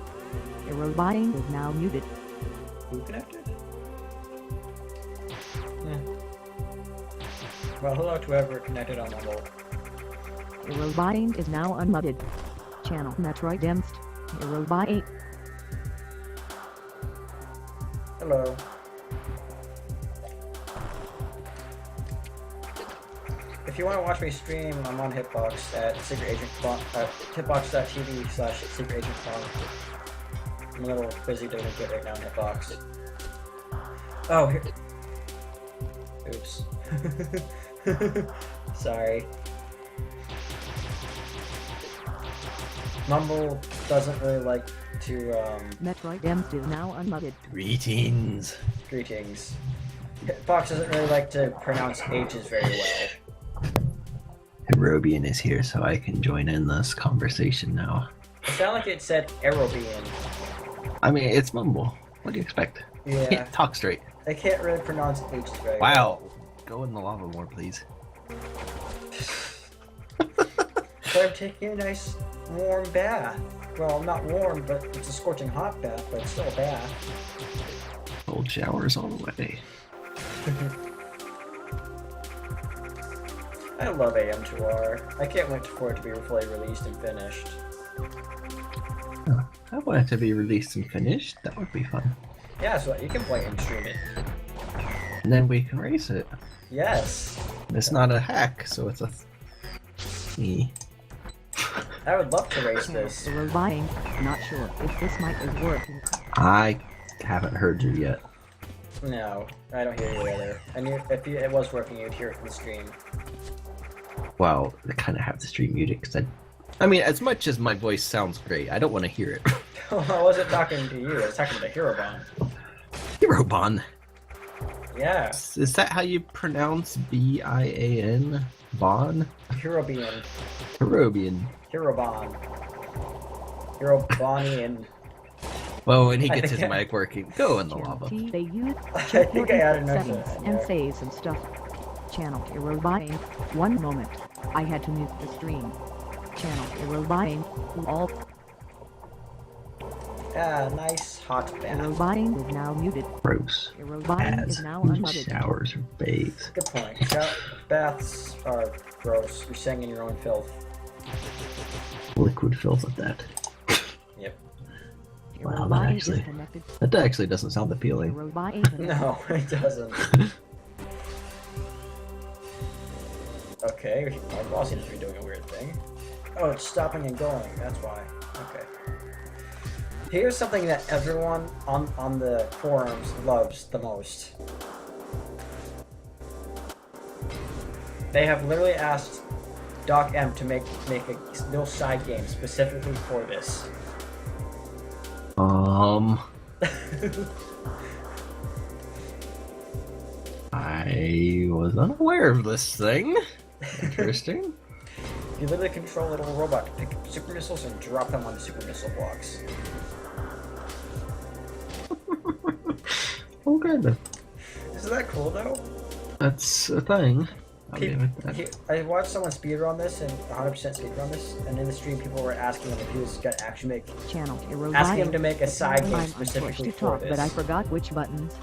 Your robot is now muted. Who connected? Well, hello to whoever connected on mobile. Your robot is now unmuted. Channel Metroid Demst. Your robot 8. Hello. If you want to watch me stream, I'm on Hitbox at hitbox.tv/secretagentfont. I'm a little busy doing a bit right now on Hitbox. Oh, here. Oops. Sorry. Mumble doesn't really like to, Metroid Demst is now unmuted. Greetings. greetings. Fox doesn't really like to pronounce H's very well. Robian is here, so I can join in this conversation now. It sounded like it said Aerobian. I mean, it's Mumble. What do you expect? Yeah. Can't talk straight. I can't really pronounce H's very well. Wow. Go in the lava more, please. But I'm taking a nice warm bath. Well, not warm, but it's a scorching hot bath, but it's still a bath. Cold showers all the way. I love AM2R. I can't wait for it to be fully released and finished. I want it to be released and finished. That would be fun. Yeah, so you can play and stream it. And then we can race it. Yes. It's not a hack, so it's a me. I would love to race this. We're buying. Not sure if this mic is working. I haven't heard you yet. No, I don't hear you either. And if it was working, you'd hear it from the stream. Well, I kind of have the stream muted because I mean, as much as my voice sounds great, I don't want to hear it. I wasn't talking to you, I was talking to Hirobon. Hirobon. Yeah, Is that how you pronounce B-I-A-N? Bon? Hirobian. Hirobian. Hirobon. Hirobonian. Well, when he I gets his think mic working, go in the Channel lava. T, they use I check your think I added input another settings in and there. save some stuff. Channel hero buying. One moment. I had to mute the stream. Channel hero buying. All Ah, nice hot hero bath. buying is now muted. Gross. Hero buying As is now who unmuted. showers or bathes. Good point. Baths are gross. You're singing your own filth. Liquid fills at that. Yep. Hero Wow, that buying actually- disconnected. That actually doesn't sound appealing. Hero buying. No, it doesn't. Okay, our boss seems to be doing a weird thing. Oh, it's stopping and going, that's why. Okay. Here's something that everyone on the forums loves the most. They have literally asked Doc M to make a little side game specifically for this. I was unaware of this thing. Interesting. You literally control a little robot to pick up super missiles and drop them on the super missile blocks. Oh, good. Isn't that cool though? That's a thing. I'll give it that. I watched someone speedrun this and 100% speedrun this, and in the stream people were asking him if he was gonna actually make Channel hero asking buying. him to make a side game I'm specifically unforced to for talk, this. but I forgot which buttons.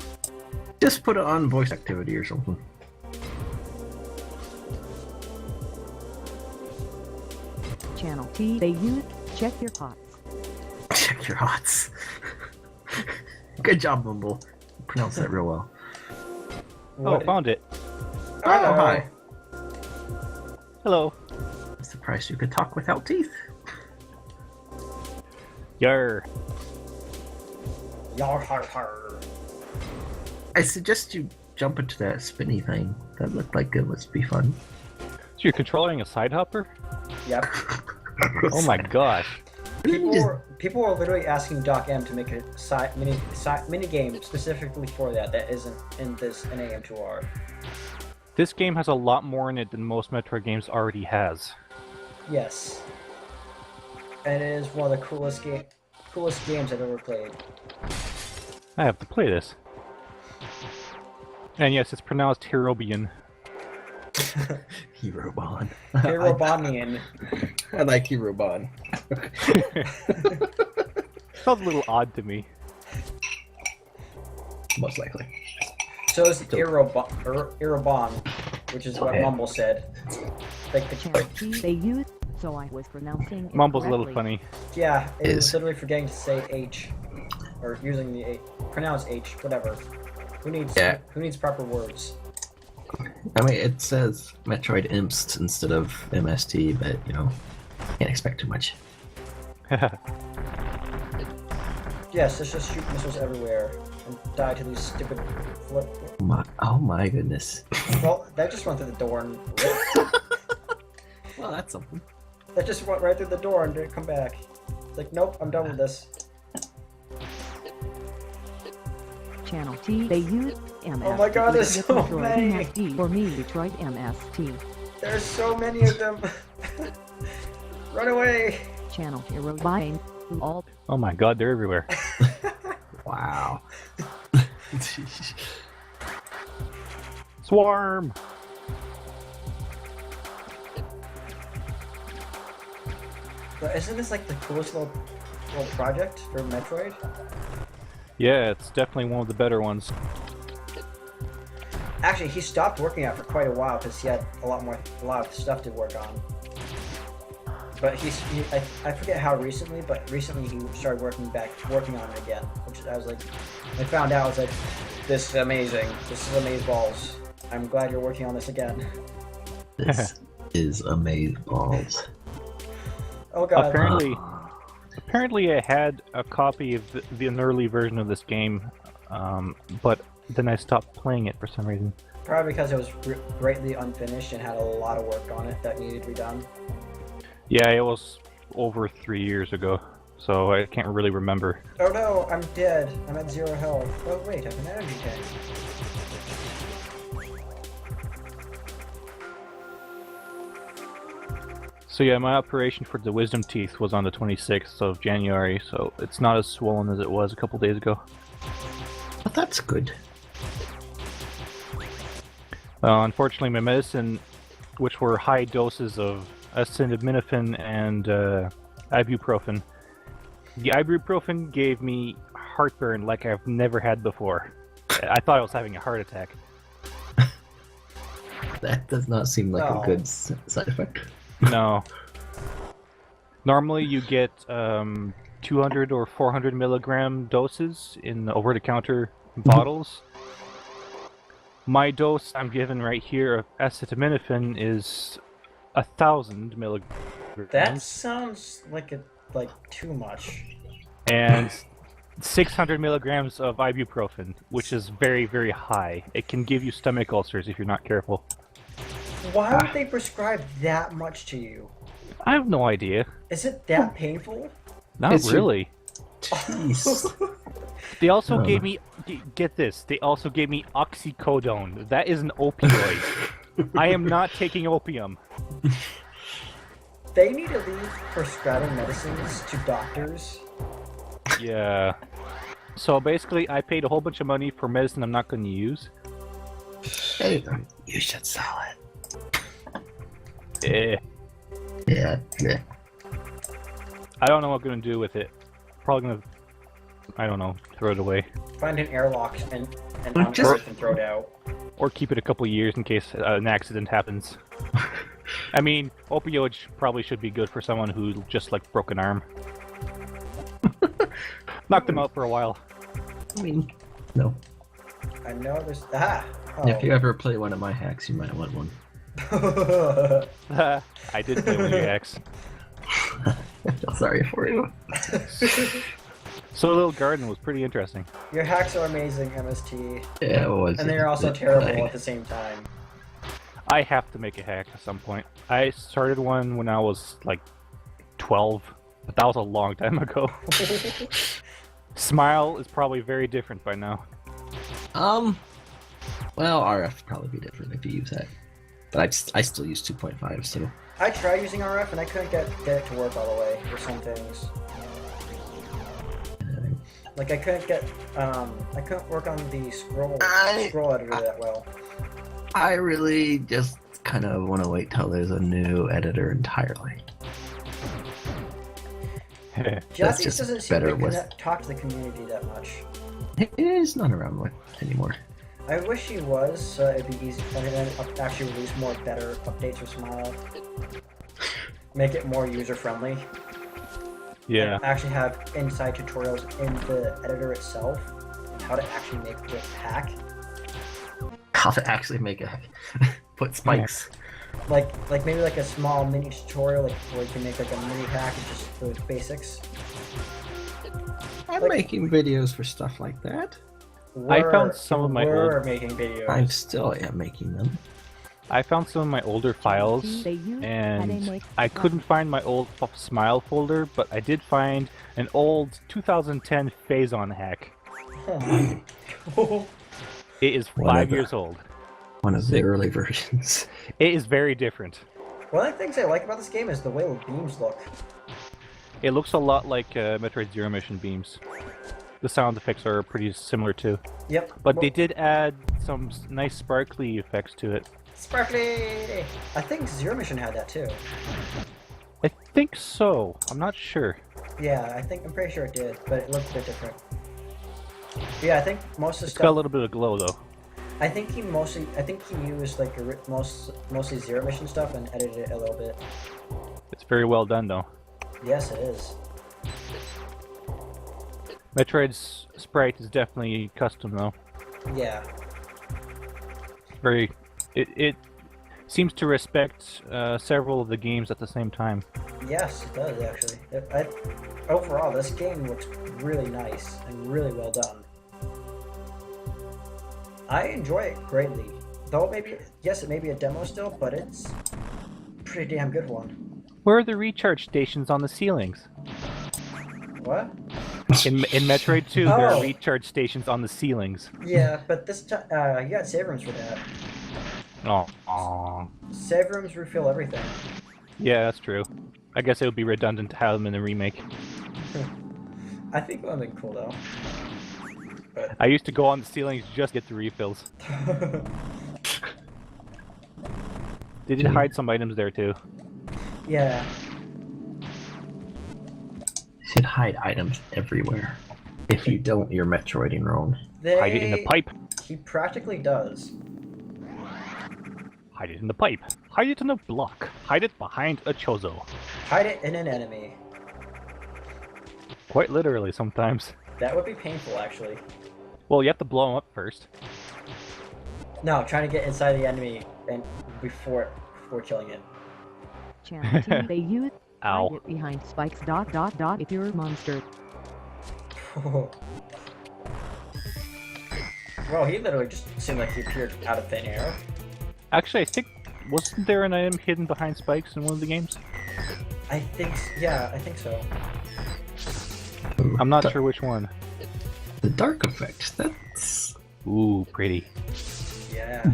Just put it on voice activity or something. Channel T, they use check your pots. Check your hots. Good job, Mumble. You pronounced that real well. What- Oh, found it. Oh, hi. Hello. I'm surprised you could talk without teeth. Yar. Yar har har. I suggest you jump into that spinny thing. That looked like it would be fun. So you're controlling a side hopper? Yep. Oh my gosh. People were literally asking Doc M to make a mini game specifically for that. That isn't in AM2R. This game has a lot more in it than most Metroid games already has. Yes. And it is one of the coolest games I've ever played. I have to play this. And yes, it's pronounced Hirobian. Hirobon. Hirobonian. I like Hirobon. Sounds a little odd to me. Most likely. So is Irobon, which is what Okay. Mumble said. Like the Channel T, they use. So I was pronouncing it Mumble's a little correctly. funny. yeah, it was Is. literally forgetting to say H, or using the H, pronounce H, whatever. Who needs proper words? I mean, it says Metroid Imst instead of MST, but, you know, can't expect too much. Yes, let's just shoot missiles everywhere and die to these stupid flip. Oh my goodness. Well, that just went through the door and Well, that's something. That just went right through the door and didn't come back. It's like, nope, I'm done with this. Channel T. They use MS. Oh my God, there's so many. MSD for me, Detroit MST. There's so many of them. Run away. Channel Hero Buying. All. Oh my god, they're everywhere. Wow. Swarm! But isn't this like the coolest little project for Metroid? Yeah, it's definitely one of the better ones. Actually, he stopped working on it for quite a while because he had a lot of stuff to work on. But I forget how recently, but recently he started working on it again. Which I was like, I found out, I was like, this is amazing. This is amazeballs. I'm glad you're working on this again. This is amazeballs. Oh god. Apparently I had a copy of an early version of this game, but then I stopped playing it for some reason. Probably because it was greatly unfinished and had a lot of work on it that needed redone. Yeah, it was over 3 years ago, so I can't really remember. Oh no, I'm dead. I'm at 0 health. Oh wait, I have an energy tank. So yeah, my operation for the wisdom teeth was on the 26th of January, so it's not as swollen as it was a couple days ago. But that's good. Unfortunately, my medicine, which were high doses of acetaminophen and ibuprofen, the ibuprofen gave me heartburn like I've never had before. I thought I was having a heart attack. That does not seem like No. a good side effect. No. Normally you get 200 or 400 milligram doses in over-the-counter bottles. My dose I'm given right here of acetaminophen is 1,000 milligrams. That sounds like too much. And 600 milligrams of ibuprofen, which is very, very high. It can give you stomach ulcers if you're not careful. Why would they prescribe that much to you? I have no idea. Is it that painful? Not It's your- really. Jeez. They also gave me, get this, they also gave me oxycodone. That is an opioid. I am not taking opium. They need to leave prescribing medicines to doctors. Yeah. So basically, I paid a whole bunch of money for medicine I'm not going to use. Hey, you should sell it. Eh. Yeah. I don't know what I'm going to do with it. Probably going to, I don't know, throw it away. Find an airlock and Just- unearth and throw it out. Or keep it a couple years in case an accident happens. I mean, opioids probably should be good for someone who just like broke an arm. Knocked them out for a while. I mean, no. I know there's Oh. If you ever play one of my hacks, you might want one. I did play with your ex. I feel sorry for you. So Little Garden was pretty interesting. Your hacks are amazing, MST. Yeah, it was. And they're also terrible at the same time. I have to make a hack at some point. I started one when I was like 12, but that was a long time ago. Smile is probably very different by now. Well, RF would probably be different if you use that. But I still use 2.5, so. I tried using RF and I couldn't get it to work all the way for some things. Like I couldn't work on the scroll editor that well. I really just kind of want to wait till there's a new editor entirely. Just just doesn't seem better to with- talk to the community that much. He's not around much anymore. I wish he was, so it'd be easy and then actually release more better updates for Smile. Make it more user friendly. Yeah. Actually have inside tutorials in the editor itself on how to actually make this hack. How to actually make a put spikes. Like maybe like a small mini tutorial, like where you can make like a mini hack and just the basics. I'm Like- making videos for stuff like that. I found some of my We're making videos. I still am making them. I found some of my older files, and I couldn't find my old Smile folder, but I did find an old 2010 Phazon hack. Oh my. It is One 5 of the- years old. One of the early versions. It is very different. One of the things I like about this game is the way the beams look. It looks a lot like Metroid Zero Mission beams. The sound effects are pretty similar too. Yep. But well, they did add some nice sparkly effects to it. Sparkly! I think Zero Mission had that too. I think so. I'm not sure. Yeah, I'm pretty sure it did, but it looked a bit different. Yeah, I think most of the It's stuff. got a little bit of glow though. I think he used like mostly Zero Mission stuff and edited it a little bit. It's very well done though. Yes, it is. Metroid's sprite is definitely custom though. Yeah. Very, it seems to respect several of the games at the same time. Yes, it does actually. Overall, this game looks really nice and really well done. I enjoy it greatly. Though yes, it may be a demo still, but it's a pretty damn good one. Where are the recharge stations on the ceilings? What? In Metroid 2, there Oh. are recharge stations on the ceilings. Yeah, but this time, you got save rooms for that. Oh, Save rooms refill everything. yeah, that's true. I guess it would be redundant to have them in the remake. I think it would have been cool though. I used to go on the ceilings just to get the refills. They did hide some items there too. Yeah. You should hide items everywhere. If you don't, you're Metroiding wrong. Hide it in the pipe. He practically does. Hide it in the pipe. Hide it in a block. Hide it behind a chozo. Hide it in an enemy. Quite literally sometimes. That would be painful, actually. Well, you have to blow them up first. No, trying to get inside the enemy and before killing it. Channel 2 they use Ow. hide it behind spikes ... if you're a monster. Well, he literally just seemed like he appeared out of thin air. Actually, I think, wasn't there an item hidden behind spikes in one of the games? Yeah, I think so. I'm not sure which one. The dark effect, that's... Ooh, pretty. Yeah.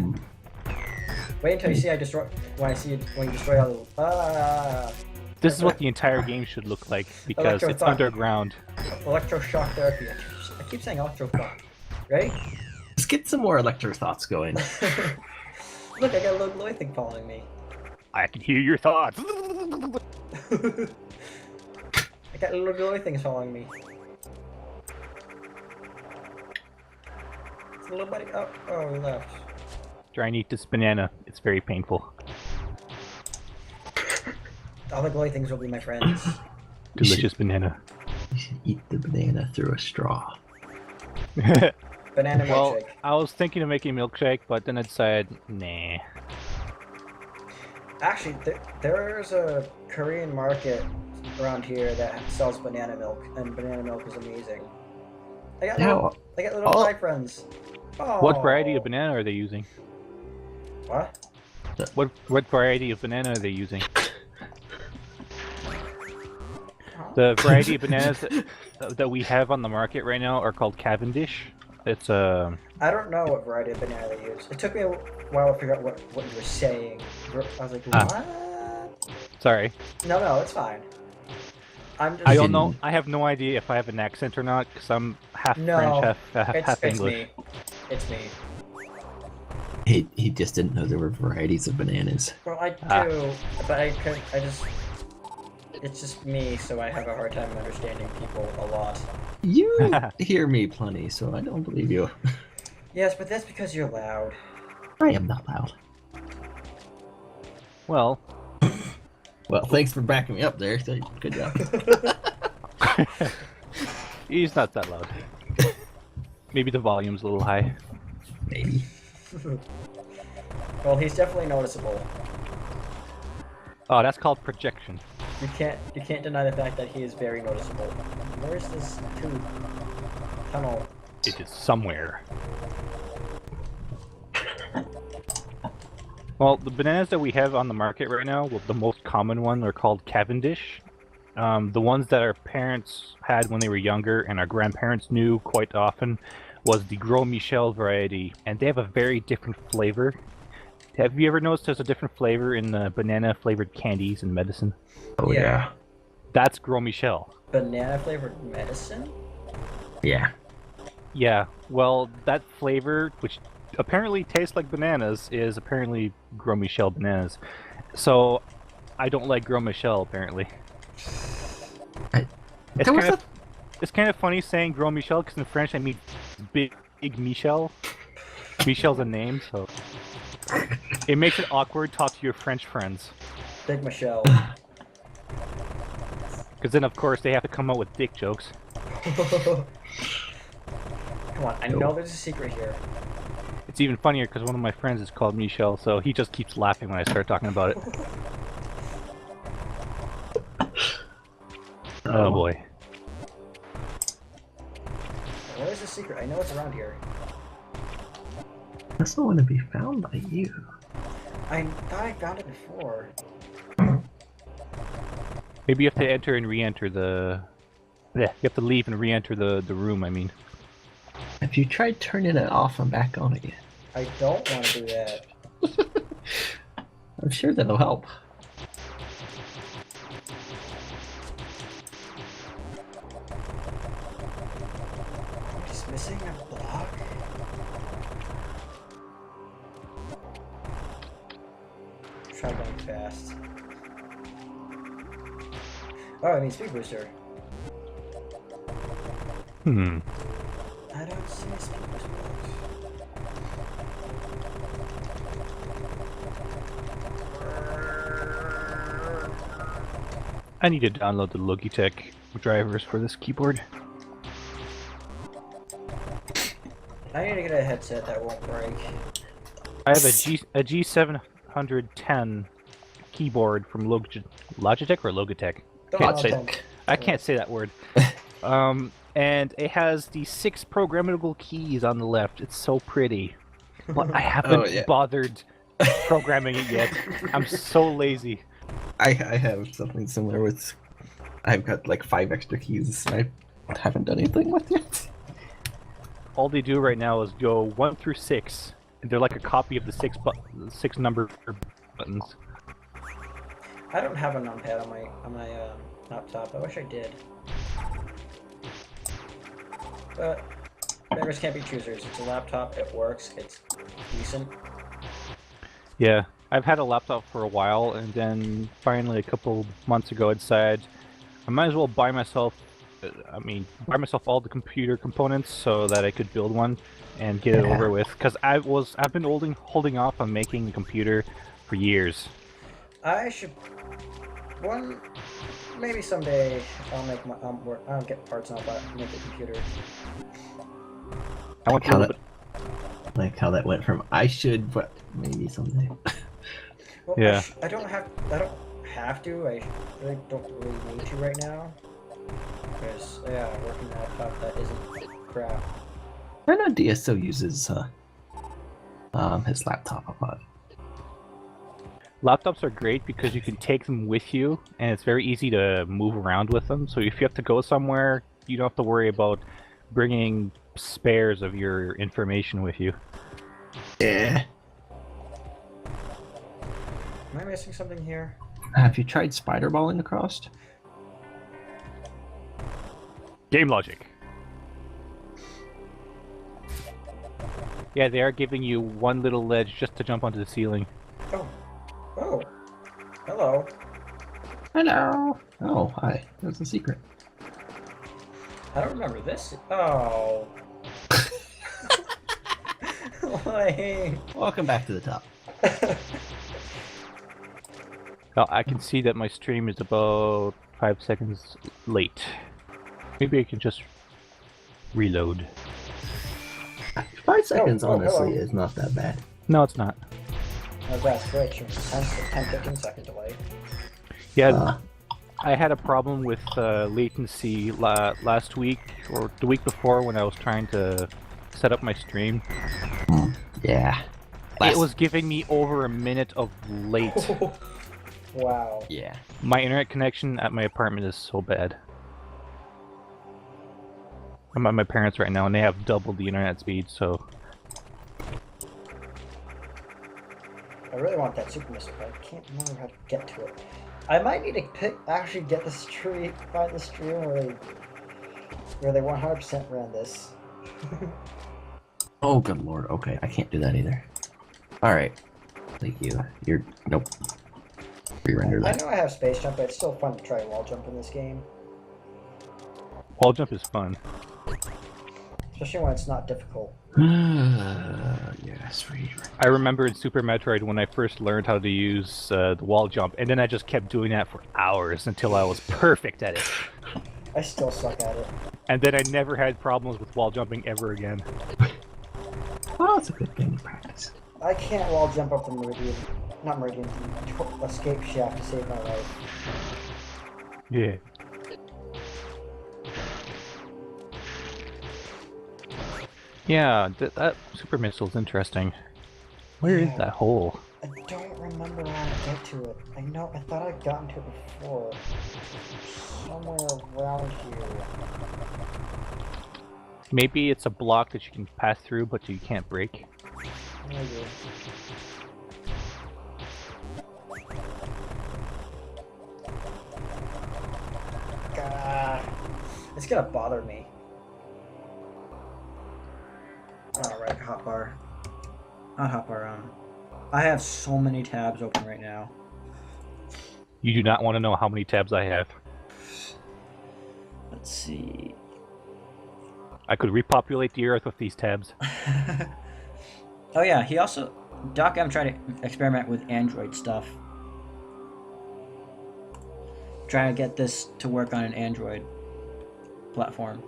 Wait until you see when you destroy all the This is what the entire game should look like, because it's Electroshock. underground. electroshock therapy. I keep saying electroshock. Right? Let's get some more electro thoughts going. Look, I got a little glowy thing following me. I can hear your thoughts. I got little glowy things following me. It's a little buddy. Oh, he left. Try and eat this banana. It's very painful. All the glowy things will be my friends. Delicious banana. You should eat the banana through a straw. Banana Well, milkshake. I was thinking of making milkshake, but then I decided, nah. Actually, there's a Korean market around here that sells banana milk, and banana milk is amazing. I got Now, little Thai friends. Oh. What variety of banana are they using? What? What variety of banana are they using? The variety of bananas that we have on the market right now are called Cavendish. It's I don't know what variety of banana they use. It took me a while to figure out what you were saying. I was like, what? sorry. No, it's fine. I'm just. I don't know. I have no idea if I have an accent or not because I'm half French, half it's English. me. It's me. he just didn't know there were varieties of bananas. Well, I do, but I just. It's just me, so I have a hard time understanding people a lot. You hear me plenty, so I don't believe you. Yes, but that's because you're loud. I am not loud. Well, Well, thanks for backing me up there. Good job. he's not that loud. Maybe the volume's a little high. Maybe. Well, he's definitely noticeable. Oh, that's called projection. You can't deny the fact that he is very noticeable. Where's this tunnel? It is somewhere. Well, the bananas that we have on the market right now, well, the most common one, are called Cavendish. The ones that our parents had when they were younger and our grandparents knew quite often was the Gros Michel variety, and they have a very different flavor. Have you ever noticed there's a different flavor in the banana-flavored candies and medicine? Oh yeah. That's Gros Michel. Banana flavored medicine? Yeah. Yeah, well, that flavor, which apparently tastes like bananas, is apparently Gros Michel bananas. So, I don't like Gros Michel, apparently. I- It's There was kind of, it's kind of funny saying Gros Michel, because in French I mean big Michel. Michel's a name, so... It makes it awkward to talk to your French friends. Big Michelle. Because then, of course, they have to come out with dick jokes. Come on, I know there's a secret here. It's even funnier because one of my friends is called Michel, so he just keeps laughing when I start talking about it. Oh boy. Where's the secret? I know it's around here. That's not want to be found by you. I thought I found it before. Maybe you have to enter and re-enter the... Yeah, you have to leave and re-enter the room, I mean. Have you tried turning it off and back on again? I don't want to do that. I'm sure that'll help. I'm just missing a block. Try going fast. Oh, I need speed booster. Hmm. I don't see a speed booster blocks. I need to download the Logitech drivers for this keyboard. I need to get a headset that won't break. I have a G710 keyboard from Logitech or Logitech? Logitech. I can't say that word. And it has the 6 programmable keys on the left. It's so pretty. But I haven't bothered programming it yet. I'm so lazy. I have something similar with... I've got like 5 extra keys I haven't done anything with yet. All they do right now is go 1 through 6. And they're like a copy of the 6 number buttons. I don't have a numpad on my laptop. I wish I did. But beggars can't be choosers. It's a laptop. It works. It's decent. Yeah, I've had a laptop for a while, and then finally a couple months ago I decided I might as well buy myself all the computer components so that I could build one and get it over with. Because I've been holding off on making the computer for years. I should maybe someday I'll make my I'll get parts and I'll make a computer. I want to like how that went from I should, but maybe someday. Well, yeah. I don't have to. I really don't really need to right now. Because yeah, working laptop that isn't crap. I know DS still uses his laptop a lot. Laptops are great because you can take them with you, and it's very easy to move around with them. So if you have to go somewhere, you don't have to worry about bringing spares of your information with you. Yeah. Am I missing something here? Have you tried spiderballing across? Game logic. Yeah, they are giving you one little ledge just to jump onto the ceiling. Oh. Oh. Hello. Hello. Oh, hi. There's a secret. I don't remember this. Oh. Why? Welcome back to the top. Now, I can see that my stream is about 5 seconds late. Maybe I can just reload. 5 seconds, hello. honestly, is not that bad. No, it's not. How's that switch? 10-15 second delay. Yeah, I had a problem with latency last week, or the week before when I was trying to set up my stream. Yeah. It was giving me over a minute of late. Wow. Yeah. My internet connection at my apartment is so bad. I'm at my parents right now, and they have double the internet speed, so... I really want that super missile, but I can't remember how to get to it. I might need to actually get the stream, find the stream where they 100% ran this. Oh, good lord. Okay, I can't do that either. Alright. Thank you. Nope. Re-render I that. know I have space jump, but it's still fun to try wall jump in this game. Wall jump is fun. Especially when it's not difficult. Yes, I remember in Super Metroid when I first learned how to use the wall jump, and then I just kept doing that for hours until I was perfect at it. I still suck at it. And then I never had problems with wall jumping ever again. Oh, it's a good thing to practice. I can't wall jump up the Meridian. Not Meridian, the escape shaft to save my life. Yeah. Yeah, that super missile's interesting. Where is that hole? I don't remember how to get to it. I thought I'd gotten to it before. Somewhere around here. Maybe it's a block that you can pass through, but you can't break. Maybe. God, it's gonna bother me. Alright, hotbar. Not hotbar, I have so many tabs open right now. You do not want to know how many tabs I have. Let's see. I could repopulate the Earth with these tabs. Oh yeah, he also... Doc M tried to experiment with Android stuff. Trying to get this to work on an Android platform.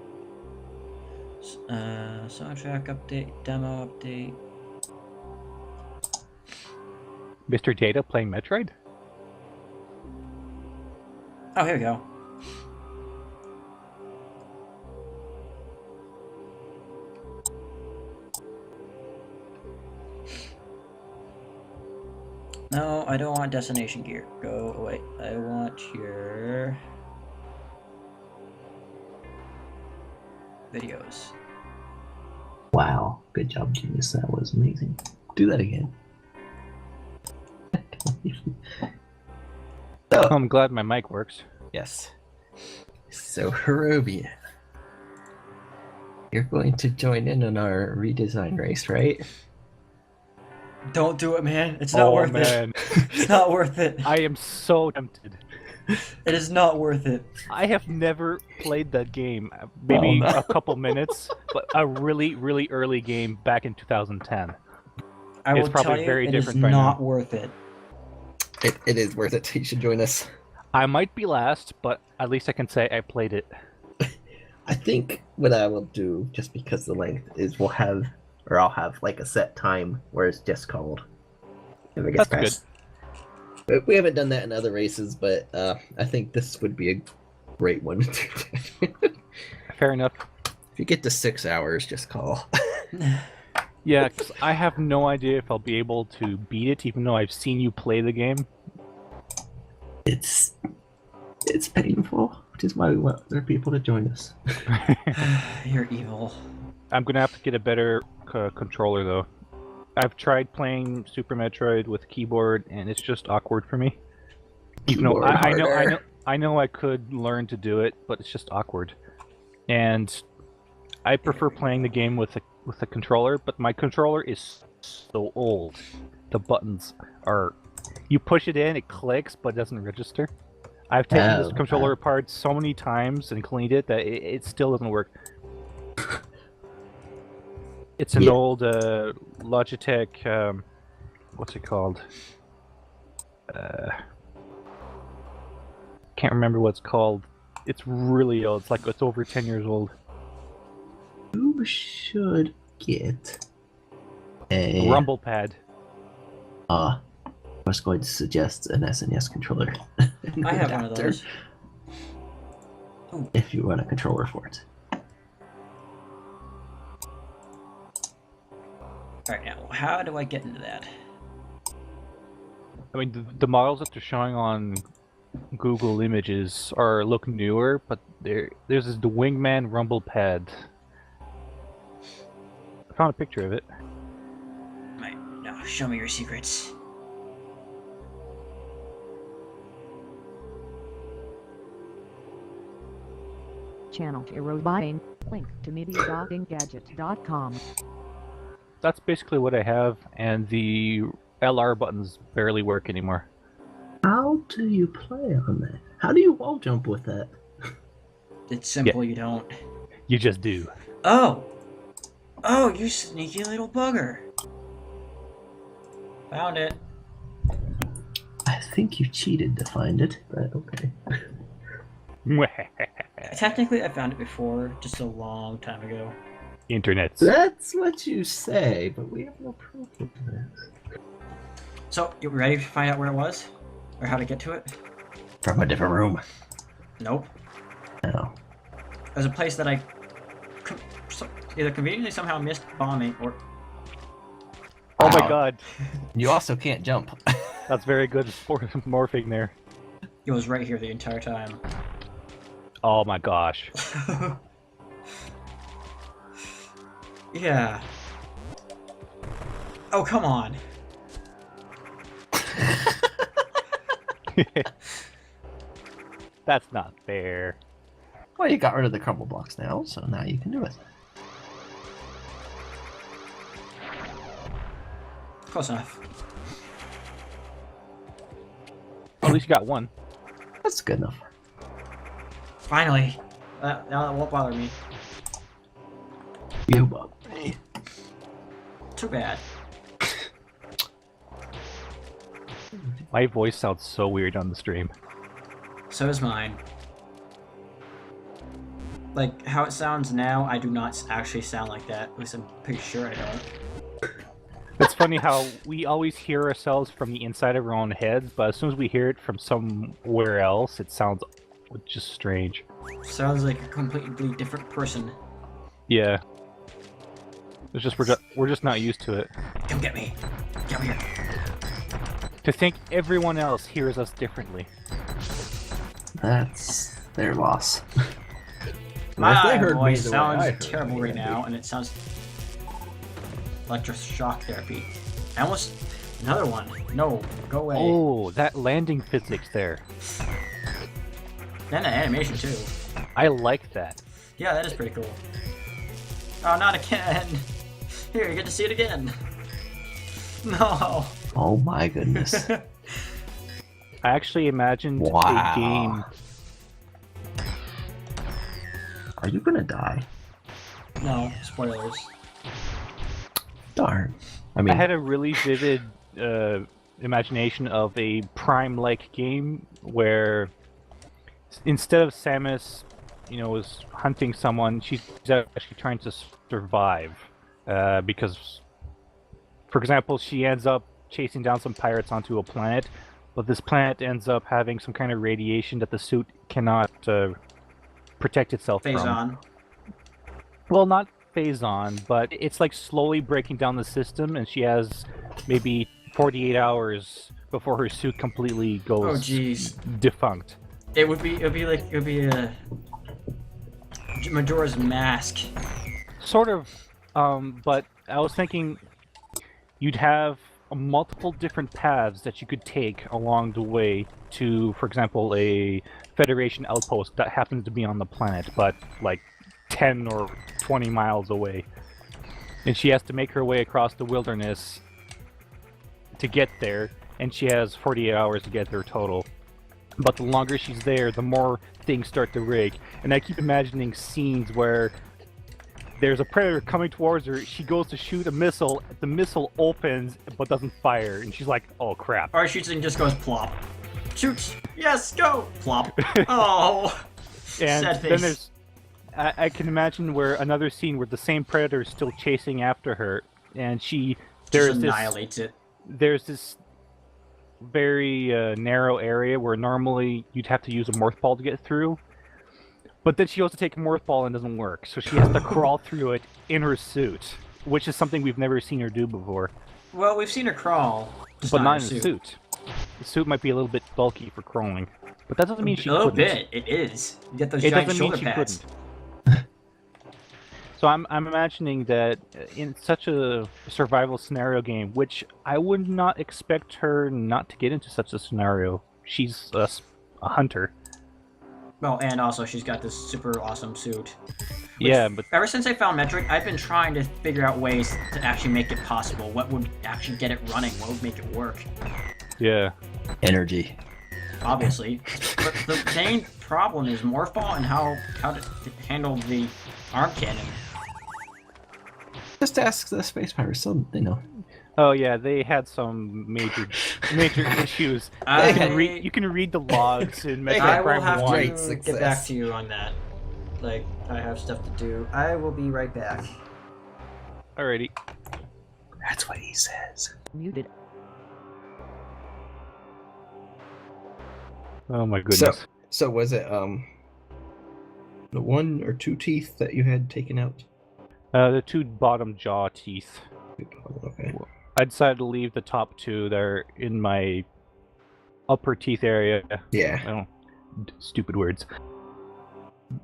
Soundtrack update, demo update. Mr. Data playing Metroid? Oh, here we go. No, I don't want destination gear. Go away. I want your videos. Wow, good job, genius. That was amazing. Do that again. So, I'm glad my mic works. yes. So, Herovia, you're going to join in on our redesign race, right? Don't do it, man. It's not worth it. It's not worth it. I am so tempted. It is not worth it. I have never played that game. Maybe Oh, no. a couple minutes, but a really, really early game back in 2010. I will It's probably tell you, very it is different by not now. worth it. It is worth it. You should join us. I might be last, but at least I can say I played it. I think what I will do, just because the length, is I'll have like a set time where it's just called. If it gets That's past. We haven't done that in other races, but I think this would be a great one to do. Fair enough. If you get to 6 hours, just call. Yeah, 'cause I have no idea if I'll be able to beat it, even though I've seen you play the game. It's painful, which is why we want other people to join us. You're evil. I'm gonna have to get a better controller, though. I've tried playing Super Metroid with keyboard, and it's just awkward for me. Even though Keyboard harder. I know I could learn to do it, but it's just awkward. And I prefer playing the game with a controller, but my controller is so old. The buttons are... You push it in, it clicks, but it doesn't register. I've taken this controller apart so many times and cleaned it that it still doesn't work. It's an old Logitech, what's it called? Can't remember what it's called. It's really old. It's over 10 years old. You should get a Rumble pad. I was going to suggest an SNES controller. I have one of those. If you want a controller for it. Alright, now, how do I get into that? I mean, the models that they're showing on Google Images look newer, but there's the Wingman Rumble Pad. I found a picture of it. Right, now, show me your secrets. Channel Aerobine. Link to media.engadget.com. That's basically what I have, and the LR buttons barely work anymore. How do you play on that? How do you wall jump with that? It's simple, you don't. You just do. Oh! Oh, you sneaky little bugger. Found it. I think you cheated to find it, but okay. Technically, I found it before, just a long time ago. Internets. That's what you say, but we have no proof of this. So, you ready to find out where it was? Or how to get to it? From a different room. Nope. No. There's a place that I either conveniently somehow missed bombing, or... Oh my Wow. god. You also can't jump. That's very good morphing there. It was right here the entire time. Oh my gosh. Yeah. Oh, come on. That's not fair. Well, you got rid of the crumble blocks now, so now you can do it. Close enough. At least you got one. That's good enough. Finally. Now that won't bother me. You bug me. Too bad. My voice sounds so weird on the stream. So is mine. Like, how it sounds now, I do not actually sound like that. At least I'm pretty sure I don't. It's funny how we always hear ourselves from the inside of our own heads, but as soon as we hear it from somewhere else, it sounds just strange. Sounds like a completely different person. Yeah. It's just we're just not used to it. Come get me. Come here. To think everyone else hears us differently. That's their loss. My They heard me voice the way I sounds heard terrible me, right I now, and it sounds electroshock therapy. I almost... Another one. No, go away. Oh, that landing physics there. And the animation, too. I like that. Yeah, that is pretty cool. Oh, not again. Here, you get to see it again. No. Oh my goodness. I actually imagined Wow. a game. Are you gonna die? No, spoilers. Darn. I mean, I had a really vivid imagination of a Prime-like game where instead of Samus, was hunting someone, she's actually trying to survive. Because, for example, she ends up chasing down some pirates onto a planet, but this planet ends up having some kind of radiation that the suit cannot protect itself Phase from. on. Well, not phase on, but it's like slowly breaking down the system, and she has maybe 48 hours before her suit completely goes Oh, jeez. defunct. It would be a Majora's Mask. Sort of, but I was thinking you'd have multiple different paths that you could take along the way to, for example, a Federation outpost that happens to be on the planet, but like 10 or 20 miles away. And she has to make her way across the wilderness to get there, and she has 48 hours to get there total. But the longer she's there, the more things start to rig. And I keep imagining scenes where there's a predator coming towards her, she goes to shoot a missile, the missile opens but doesn't fire, and she's like, oh crap. Or shoots and just goes plop. Shoots! Yes, go! Plop. Oh! And Sad then face. there's, I can imagine where another scene where the same predator is still chasing after her, and Just there's annihilates it. this very narrow area where normally you'd have to use a morph ball to get through. But then she goes to take a morph ball and it doesn't work, so she has to crawl through it in her suit. which is something we've never seen her do before. Well, we've seen her crawl, just But not in in a suit. The suit might be a little bit bulky for crawling, but that doesn't mean she A little couldn't. bit. It is. You get those It giant doesn't mean shoulder she pads. couldn't. So I'm imagining that in such a survival scenario game, which I would not expect her not to get into such a scenario. She's a hunter. Well, and also she's got this super awesome suit. Which, Yeah, but ever since I found Metroid, I've been trying to figure out ways to actually make it possible. What would actually get it running? What would make it work? yeah. Energy. Obviously, but the main problem is morph ball and how to handle the arm cannon. Just ask the space pirates, so they know. Oh yeah, they had some major issues. You can read the logs in They Metroid I will Prime have 1. Great to get success. back to you on that. Like, I have stuff to do. I will be right back. Alrighty. That's what he says. Muted. Oh my goodness. So was it the 1 or 2 teeth that you had taken out? The 2 bottom jaw teeth. Okay. I decided to leave the top 2 that are in my upper teeth area. Yeah. I don't stupid words.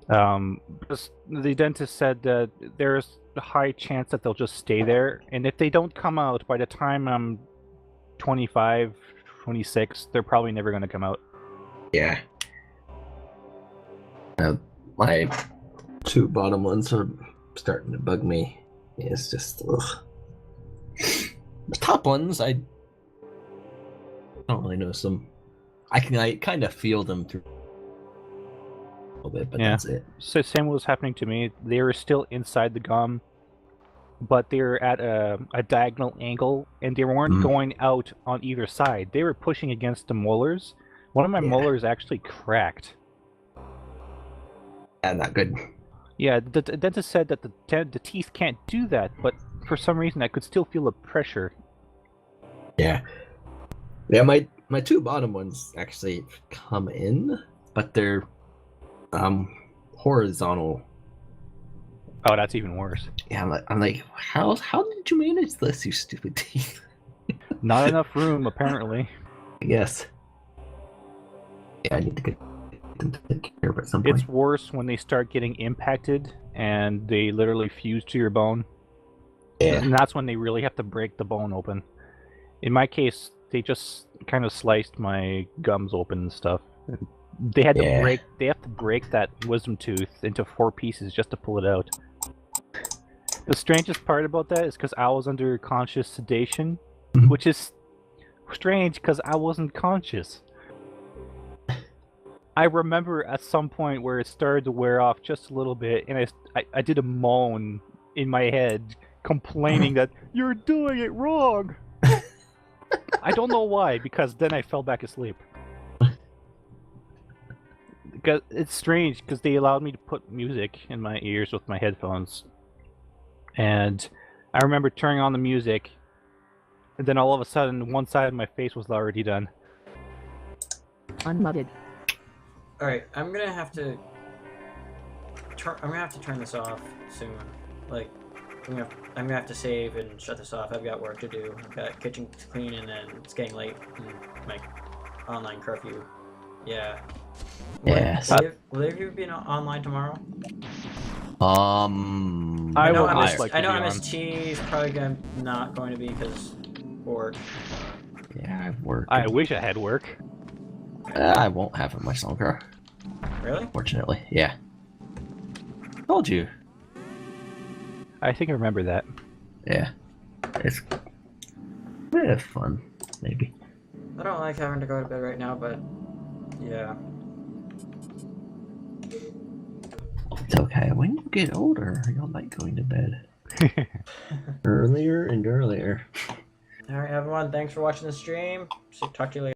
Because the dentist said that there's a high chance that they'll just stay there, and if they don't come out by the time I'm 25, 26, they're probably never going to come out. Yeah. My 2 bottom ones are starting to bug me. It's just ugh. The top ones, I don't really notice them. I can kind of feel them through a little bit, but Yeah. that's it. So same was happening to me. They were still inside the gum, but they were at a diagonal angle, and they weren't going out on either side. They were pushing against the molars. One of my Yeah. molars actually cracked. Yeah, not good. Yeah, the dentist said that the teeth can't do that, but for some reason I could still feel the pressure. Yeah. Yeah, my 2 bottom ones actually come in, but they're horizontal. Oh, that's even worse. Yeah, I'm like, how did you manage this, you stupid teeth? Not enough room, apparently. I guess. Yeah, I need to get them to take care of it at some point. It's worse when they start getting impacted and they literally fuse to your bone. Yeah. And that's when they really have to break the bone open. In my case, they just kind of sliced my gums open and stuff. They had to Yeah. they have to break that wisdom tooth into 4 pieces just to pull it out. The strangest part about that is because I was under conscious sedation, Mhm. which is strange because I wasn't conscious. I remember at some point where it started to wear off just a little bit, and I did a moan in my head, complaining that you're doing it wrong. I don't know why, because then I fell back asleep. Because it's strange, because they allowed me to put music in my ears with my headphones, and I remember turning on the music, and then all of a sudden, one side of my face was already done. Unmuted. All right, I'm gonna have to turn this off soon. Like, I'm gonna have to save and shut this off. I've got work to do. I've got kitchen to clean, and then it's getting late. And my online curfew. Yeah. Yes. Will you be online tomorrow? I know would MS, like I to know be on. MST is probably not going to be because work. Yeah, I have work. I wish I had work. I won't have it much longer, Really? fortunately. Yeah. Told you. I think I remember that. Yeah. It's a bit of fun, maybe. I don't like having to go to bed right now, but yeah. It's okay. When you get older, you'll like going to bed earlier and earlier. All right, everyone. Thanks for watching the stream. So talk to you later.